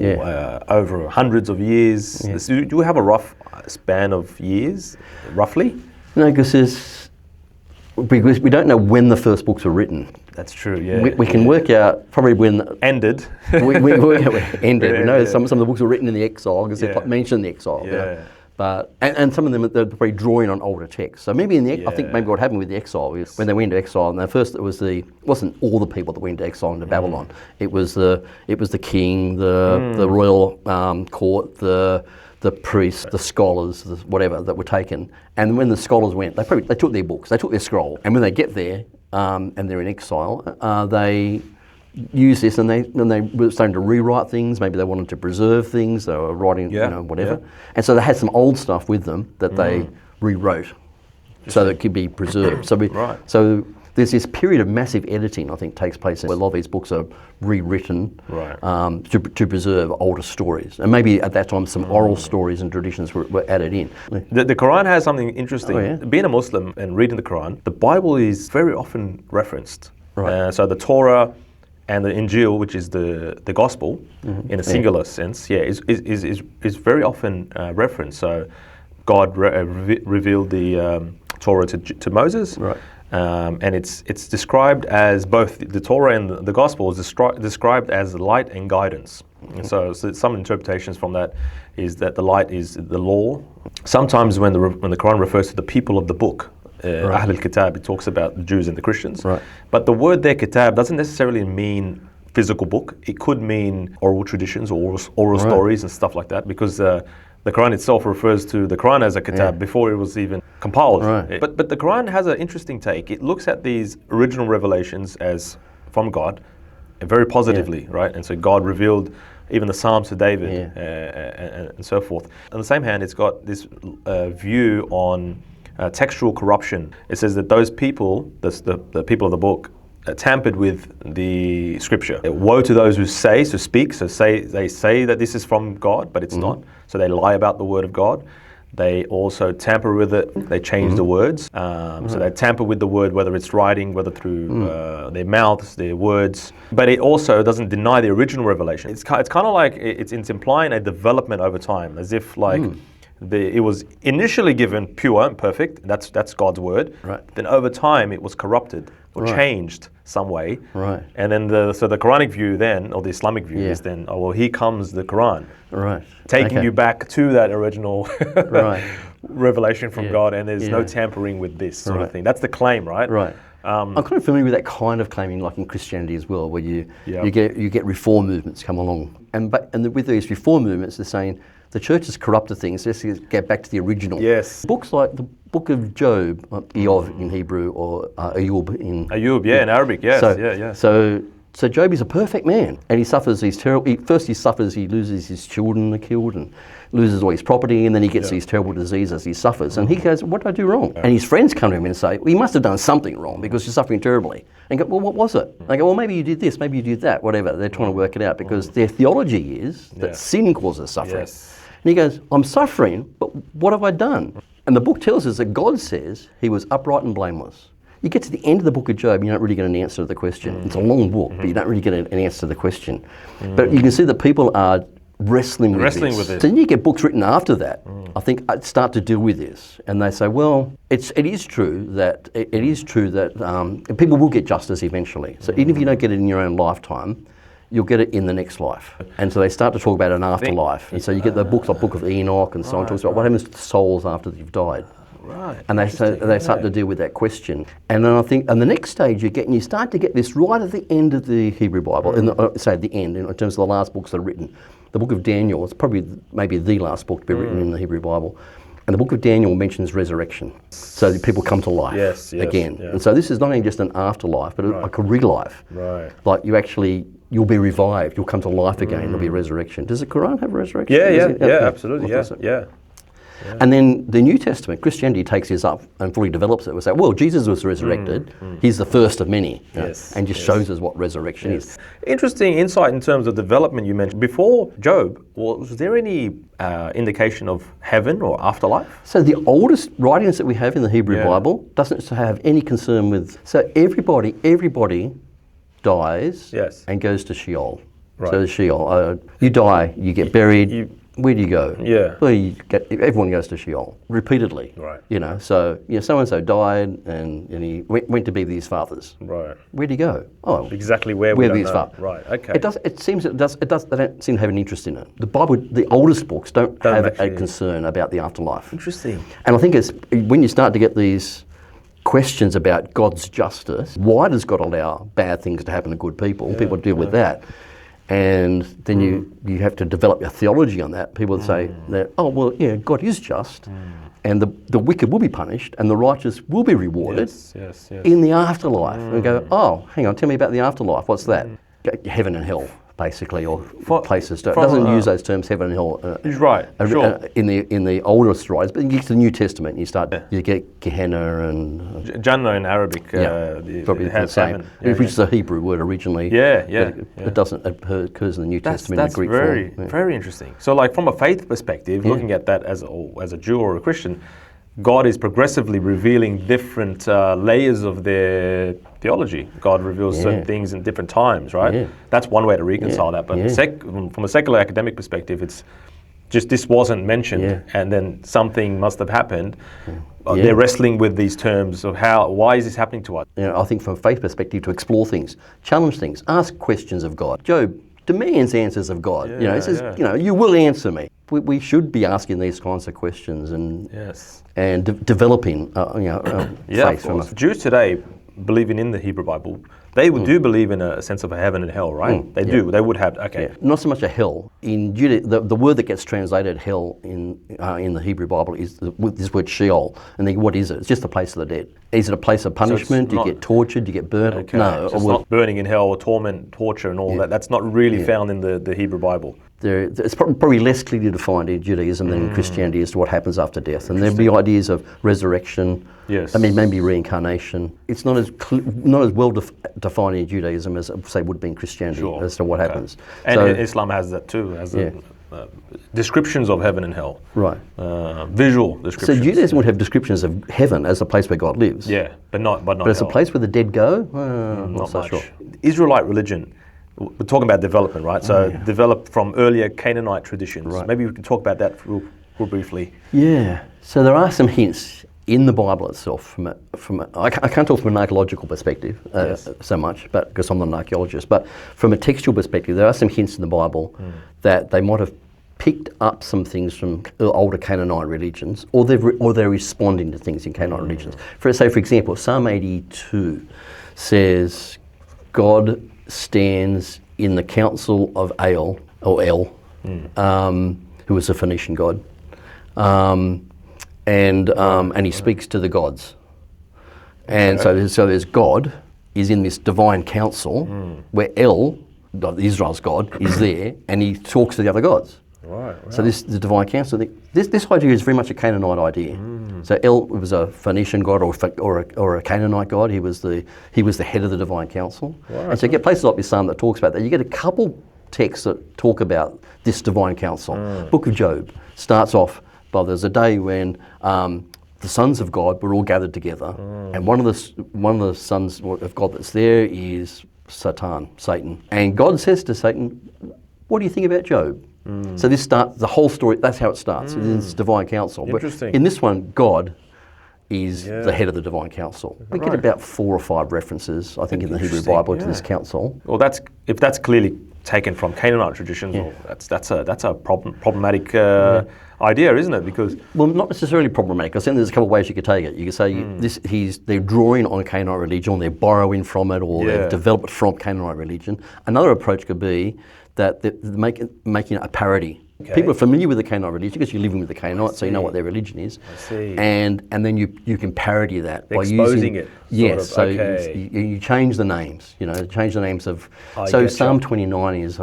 over hundreds of years. Do we have a rough span of years, roughly? No, because we don't know when the first books were written. That's true, We can work out probably when... Ended. we ended. We know some of the books were written in the exile, because they mention the exile. But and some of them they're probably drawing on older texts. So maybe I think maybe what happened with the exile is when they went into exile, and first it wasn't all the people that went into exile into Babylon. It was the king, the royal court, the priests, the scholars, whatever that were taken. And when the scholars went, they took their books, they took their scroll, and when they get there and they're in exile, they use this, and they were starting to rewrite things. Maybe they wanted to preserve things. They were writing, whatever. And so they had some old stuff with them that they rewrote, so that it could be preserved. So there's this period of massive editing, I think, takes place where a lot of these books are rewritten to preserve older stories. And maybe at that time some oral stories and traditions were added in. The Quran has something interesting. Being a Muslim and reading the Quran, the Bible is very often referenced. So the Torah and the Injil, which is the gospel, in a singular sense, is very often referenced. So God revealed the Torah to Moses, and it's described as both the Torah and the gospel is described as light and guidance. And so some interpretations from that is that the light is the law. Sometimes when the Quran refers to the people of the book, Ahl al-Kitab, it talks about the Jews and the Christians. But the word there, kitab, doesn't necessarily mean physical book. It could mean oral traditions or oral stories and stuff like that, because the Quran itself refers to the Quran as a kitab before it was even compiled. But the Quran has an interesting take. It looks at these original revelations as from God, and very positively, right? And so God revealed even the Psalms to David and so forth. On the same hand, it's got this view on textual corruption. It says that those people, the people of the book, tampered with the scripture. Woe to those who say they say that this is from God, but it's not. So they lie about the word of God. They also tamper with it. They change the words. So they tamper with the word, whether it's writing, whether through their mouths, their words. But it also doesn't deny the original revelation. It's kind of like it's implying a development over time, as if like it was initially given pure and perfect. That's God's word. Then over time it was corrupted or changed some way. And then the Quranic view then, or the Islamic view is then, oh well, here comes the Quran. Taking you back to that original revelation from God, and there's no tampering with this sort of thing. That's the claim, right? I'm kind of familiar with that kind of claiming, like in Christianity as well, where you get reform movements come along, and with these reform movements, they're saying the church has corrupted things. Let's get back to the original. Books like the Book of Job, Eov in Hebrew, or Ayub in in Arabic. So Job is a perfect man, and he suffers these terrible. He loses his children, are killed, and loses all his property, and then he gets these terrible diseases. He suffers, and he goes, "What did I do wrong?" And his friends come to him and say, "Well, you must have done something wrong because you're suffering terribly." And go, "Well, what was it?" And they go, "Well, maybe you did this, maybe you did that, whatever." They're trying to work it out because their theology is that sin causes suffering. And he goes, "I'm suffering, but what have I done?" And the book tells us that God says he was upright and blameless. You get to the end of the book of Job, you don't really get an answer to the question. It's a long book, but you don't really get an answer to the question. But you can see that people are wrestling with this. So then you get books written after that, I think, start to deal with this. And they say, well, it is true that people will get justice eventually. So even if you don't get it in your own lifetime, you'll get it in the next life. And so they start to talk about an afterlife. And so you get the books like Book of Enoch and so on, talks about what happens to the souls after you've died. And they start to deal with that question. And then I think, and the next stage you start to get this right at the end of the Hebrew Bible, at the end, in terms of the last books that are written. The book of Daniel, it's probably maybe the last book to be written in the Hebrew Bible. And the book of Daniel mentions resurrection. So that people come to life again. And so this is not only just an afterlife, but like a real life. Like you'll be revived, you'll come to life again, there'll be a resurrection. Does the Quran have a resurrection? Absolutely, And then the New Testament, Christianity takes this up and fully develops it. We say, well, Jesus was resurrected. He's the first of many, and just shows us what resurrection is. Interesting insight in terms of development you mentioned. Before Job, was there any indication of heaven or afterlife? So the oldest writings that we have in the Hebrew Bible doesn't have any concern with. So everybody dies and goes to Sheol. So Sheol, you die, you get buried. Where do you go? Well, everyone goes to Sheol repeatedly. So so and so died, and he went to be with his fathers. Where do you go? Oh, exactly where we don't his know. Okay. It seems they don't seem to have an interest in it. The Bible, the oldest books, don't have a concern about the afterlife. Interesting. And I think it's when you start to get these questions about God's justice. Why does God allow bad things to happen to good people? People deal with that. And then you have to develop your theology on that. People say that, oh, well, God is just, and the wicked will be punished, and the righteous will be rewarded in the afterlife. And go, oh, hang on, tell me about the afterlife. What's that? Heaven and hell, basically, or places. It doesn't use those terms, heaven and hell. Right, sure. In the oldest writers, but you get to the New Testament, you get Gehenna and Jannah in Arabic. Probably the same, which is a Hebrew word originally. It doesn't occurs in the New Testament in the Greek form. That's very interesting. So, like from a faith perspective, looking at that as a Jew or a Christian, God is progressively revealing different layers of their theology. God reveals certain things in different times, right? Yeah. That's one way to reconcile that. But from a secular academic perspective, it's just this wasn't mentioned, and then something must have happened. They're wrestling with these terms of why is this happening to us? I think from a faith perspective, to explore things, challenge things, ask questions of God. Job demands answers of God. He says, you will answer me. We should be asking these kinds of questions and developing faith. From Jews today, believing in the Hebrew Bible, they do believe in a sense of a heaven and hell, right? They do. They would have. Not so much a hell. In Judaism, the word that gets translated hell in the Hebrew Bible is this word Sheol. And then what is it? It's just a place of the dead. Is it a place of punishment? Do you get tortured? Do you get burnt? No. It's not burning in hell or torment, torture and all that. That's not really found in the Hebrew Bible. It's probably less clearly defined in Judaism than in Christianity as to what happens after death. And there'll be ideas of resurrection, maybe reincarnation. It's not as well defined in Judaism as, say, would be in Christianity as to what happens. And Islam has that too, has descriptions of heaven and hell. Right. Visual descriptions. So Judaism would have descriptions of heaven as a place where God lives. Yeah, but not But it's a place where the dead go? Not so much. sure. Israelite religion, we're talking about development, right? So developed from earlier Canaanite traditions. Right. Maybe we can talk about that real briefly. Yeah. So there are some hints in the Bible itself. I can't talk from an archaeological perspective so much, but because I'm not an archaeologist. But from a textual perspective, there are some hints in the Bible that they might have picked up some things from older Canaanite religions, or they're responding to things in Canaanite religions. For example, Psalm 82 says, God stands in the council of El, who was a Phoenician god, and he speaks to the gods. And so there's God is in this divine council where El, Israel's God, is there, and he talks to the other gods. Right. So the divine council, this idea is very much a Canaanite idea. So El was a Phoenician god or a Canaanite god. He was the head of the divine council. Right. And so you get places like this Psalm that talks about that. You get a couple texts that talk about this divine council. Book of Job starts off by there's a day when the sons of God were all gathered together, and one of the sons of God that's there is Satan. And God says to Satan, "What do you think about Job?" So this starts the whole story. That's how it starts. In this divine council. Interesting. But in this one, God is the head of the divine council. We get about 4 or 5 references, I think, in the Hebrew Bible to this council. Well, if that's clearly taken from Canaanite traditions, well, that's a problematic idea, isn't it? Because not necessarily problematic. I think there's a couple of ways you could take it. You could say they're drawing on Canaanite religion, or they're borrowing from it, or they've developed from Canaanite religion. Another approach could be that they're making a parody. Okay. People are familiar with the Canaanite religion because you're living with the Canaanites, so you know what their religion is. I see. And then you can parody that by exposing using it. Yes. So you change the names. Change the names of. Psalm 29 is.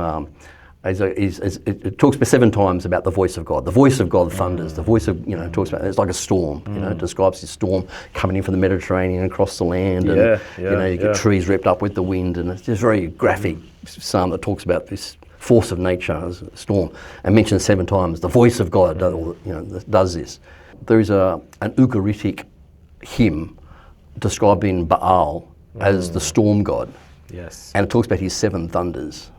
It talks 7 times about the voice of God. The voice of God thunders. The voice of talks about it's like a storm. It describes this storm coming in from the Mediterranean across the land, and you get trees ripped up with the wind, and it's just a very graphic psalm that talks about this force of nature as a storm, and mentions 7 times the voice of God. Does this. There is an Ugaritic hymn describing Baal as the storm god. Yes. And it talks about his 7 thunders.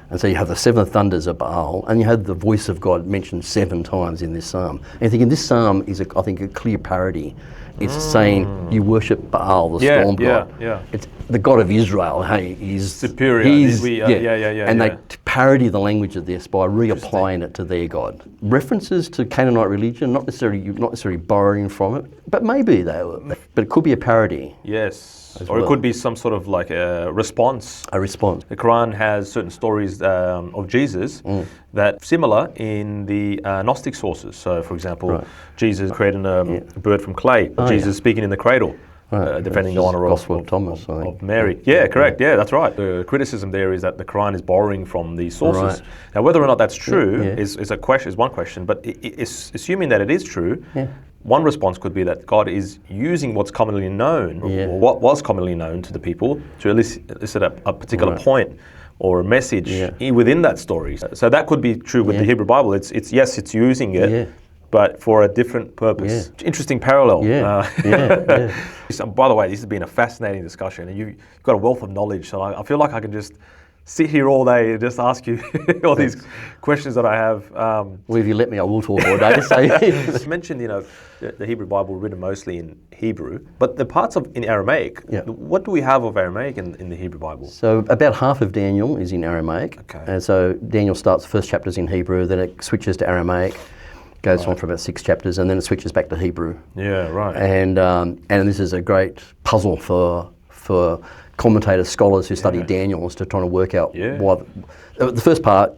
And so you have the 7 thunders of Baal, and you have the voice of God mentioned 7 times in this psalm. And I think in this psalm is, I think, a clear parody. It's saying you worship Baal, the storm god. It's the God of Israel. Hey, he's superior. And they parody the language of this by reapplying it to their God. References to Canaanite religion, not necessarily borrowing from it, but maybe but it could be a parody. Yes. Or it could be some sort of like a response. A response. The Quran has certain stories of Jesus that similar in the Gnostic sources. So, for example, Jesus creating a bird from clay. Jesus speaking in the cradle. defending the honor Gospel of Thomas, I think. of Mary. Yeah, correct. Yeah, that's right. The criticism there is that the Quran is borrowing from these sources. Now, whether or not that's true is one question. But it's assuming that it is true. One response could be that God is using what's commonly known, or what was commonly known to the people, to elicit a particular point or a message within that story. So that could be true with the Hebrew Bible. It's using it, but for a different purpose. Interesting parallel. By the way, this has been a fascinating discussion, and you've got a wealth of knowledge. So I feel like I can just sit here all day and just ask you all these questions that I have. Well, if you let me, I will talk all day. You mentioned, the Hebrew Bible written mostly in Hebrew, but the parts in Aramaic. What do we have of Aramaic in the Hebrew Bible? So about half of Daniel is in Aramaic. Okay. And so Daniel starts the first chapters in Hebrew, then it switches to Aramaic. Goes on for about 6 chapters, and then it switches back to Hebrew. Yeah, right. And this is a great puzzle for commentators, scholars who study Daniel, as to trying to work out why. The first part,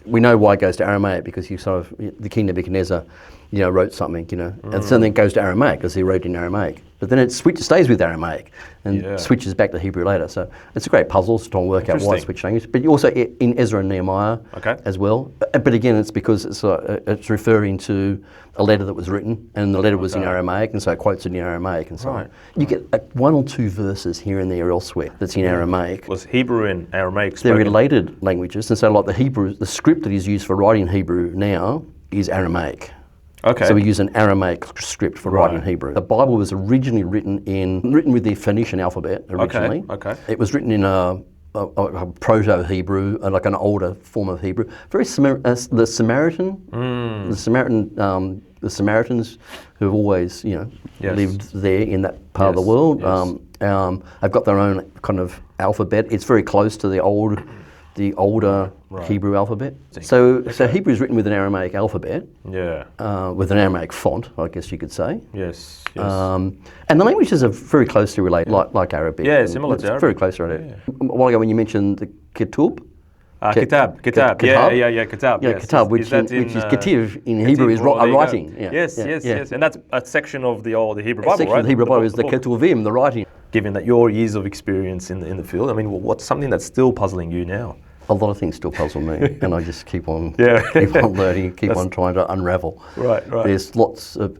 we know why it goes to Aramaic, because the King Nebuchadnezzar, wrote something, and so then it goes to Aramaic because he wrote in Aramaic. But then it stays with Aramaic and switches back to Hebrew later. So it's a great puzzle to try and work out why it switched language. But also in Ezra and Nehemiah as well. But again, it's because it's referring to a letter that was written, and the letter was in Aramaic, and so it quotes it in Aramaic and so on. You get 1 or 2 verses here and there elsewhere that's in Aramaic. Was Hebrew and Aramaic spoken? They're related languages, and so like the script that is used for writing Hebrew now is Aramaic. Okay. So we use an Aramaic script for writing Hebrew. The Bible was originally written with the Phoenician alphabet originally. Okay. It was written in a proto-Hebrew, like an older form of Hebrew. Very similar. The Samaritans who have always, lived there in that part of the world. Have got their own kind of alphabet. It's very close to the older Hebrew alphabet. So Hebrew is written with an Aramaic alphabet. With an Aramaic font, I guess you could say. Yes. And the languages are very closely related, like Arabic. Yeah, similar to Arabic. Very closely related. A while ago when you mentioned the Ketub. Kitab. Kitab. Kitab, which is Ketiv in Hebrew is writing. Yes. And that's a section of the Hebrew Bible, right? A section of the Hebrew Bible is the Ketuvim, the writing. Given that your years of experience in the field, I mean, what's something that's still puzzling you now? A lot of things still puzzle me, and I just keep on learning, keep on trying to unravel. Right. There's lots of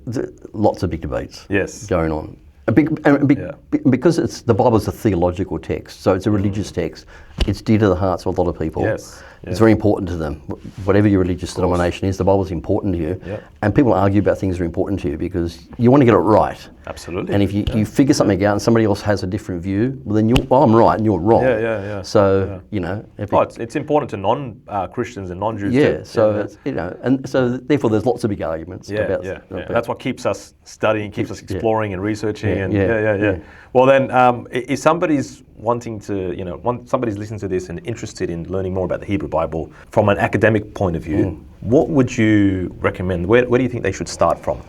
big debates going on. Because the Bible is a theological text, so it's a religious text. It's dear to the hearts of a lot of people. Yes. It's very important to them. Whatever your religious denomination is, the Bible is important to you. And people argue about things that are important to you because you want to get it right. Absolutely. And if you figure something out and somebody else has a different view, well then I'm right and you're wrong. So it's important to non-Christians and non-Jews too. Yeah. So it's, and so therefore there's lots of big arguments about. That's what keeps us studying, keeps us exploring and researching. Well then, if somebody's wanting to, somebody's listening to this and interested in learning more about the Hebrew Bible from an academic point of view, what would you recommend? Where do you think they should start from?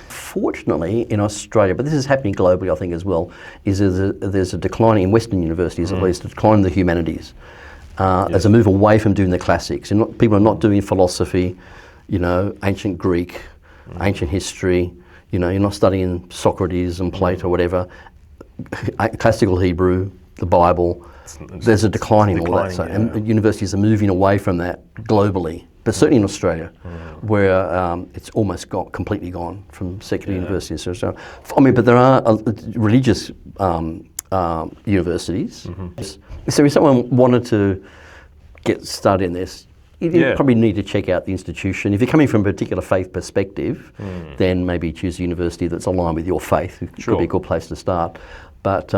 Fortunately, in Australia, but this is happening globally, I think, as well, is there's a decline in Western universities, at least, a decline in the humanities. There's a move away from doing the classics. People are not doing philosophy, ancient Greek, ancient history. You're not studying Socrates and Plato or whatever. Classical Hebrew, the Bible. There's a decline in all that. So, and universities are moving away from that globally, but certainly in Australia, where it's almost completely gone from secular universities. So, but there are religious universities. So if someone wanted to get started in this, you probably need to check out the institution. If you're coming from a particular faith perspective, then maybe choose a university that's aligned with your faith. It could be a good place to start. But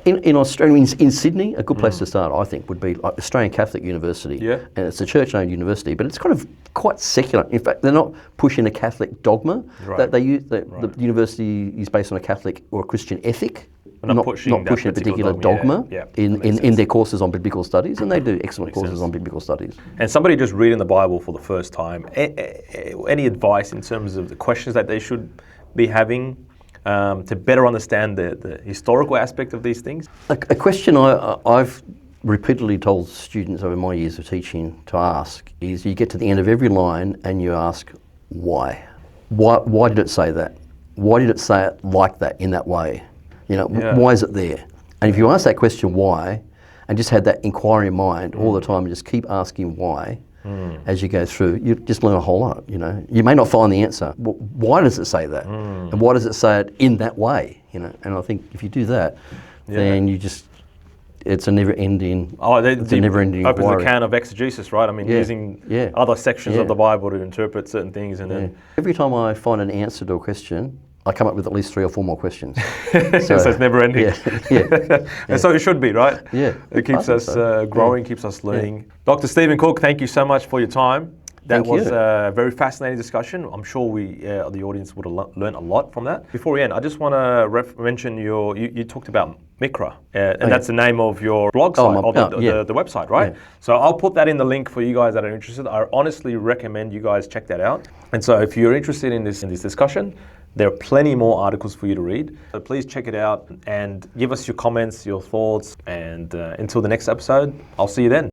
in Australia, in Sydney, a good place to start, I think, would be like Australian Catholic University. And it's a church-owned university, but it's kind of quite secular. In fact, they're not pushing a Catholic dogma. That they use. The university is based on a Catholic or a Christian ethic. Not pushing a particular dogma in their courses on biblical studies, and they do excellent courses on biblical studies. And somebody just reading the Bible for the first time, any advice in terms of the questions that they should be having to better understand the historical aspect of these things? A question I've repeatedly told students over my years of teaching to ask is, you get to the end of every line and you ask, why? Why did it say that? Why did it say it like that, in that way? You know, why is it there? And if you ask that question why, and just had that inquiry in mind all the time, and just keep asking why as you go through, you just learn a whole lot. You know, you may not find the answer. Why does it say that? And why does it say it in that way? You know, and I think if you do that, then you just, it's a never-ending. It's a never-ending opens inquiry. the can of exegesis, right? I mean, using other sections of the Bible to interpret certain things, and then every time I find an answer to a question, I come up with at least 3 or 4 more questions. So it's never ending. And so it should be, right? Yeah. It keeps us growing, keeps us learning. Dr. Stephen Cook, thank you so much for your time. That was a very fascinating discussion. I'm sure the audience would have learned a lot from that. Before we end, I just want to mention you talked about Mikra, and that's the name of your blog site, the website, right? Yeah. So I'll put that in the link for you guys that are interested. I honestly recommend you guys check that out. And so if you're interested in this discussion, there are plenty more articles for you to read. So please check it out and give us your comments, your thoughts, and until the next episode, I'll see you then.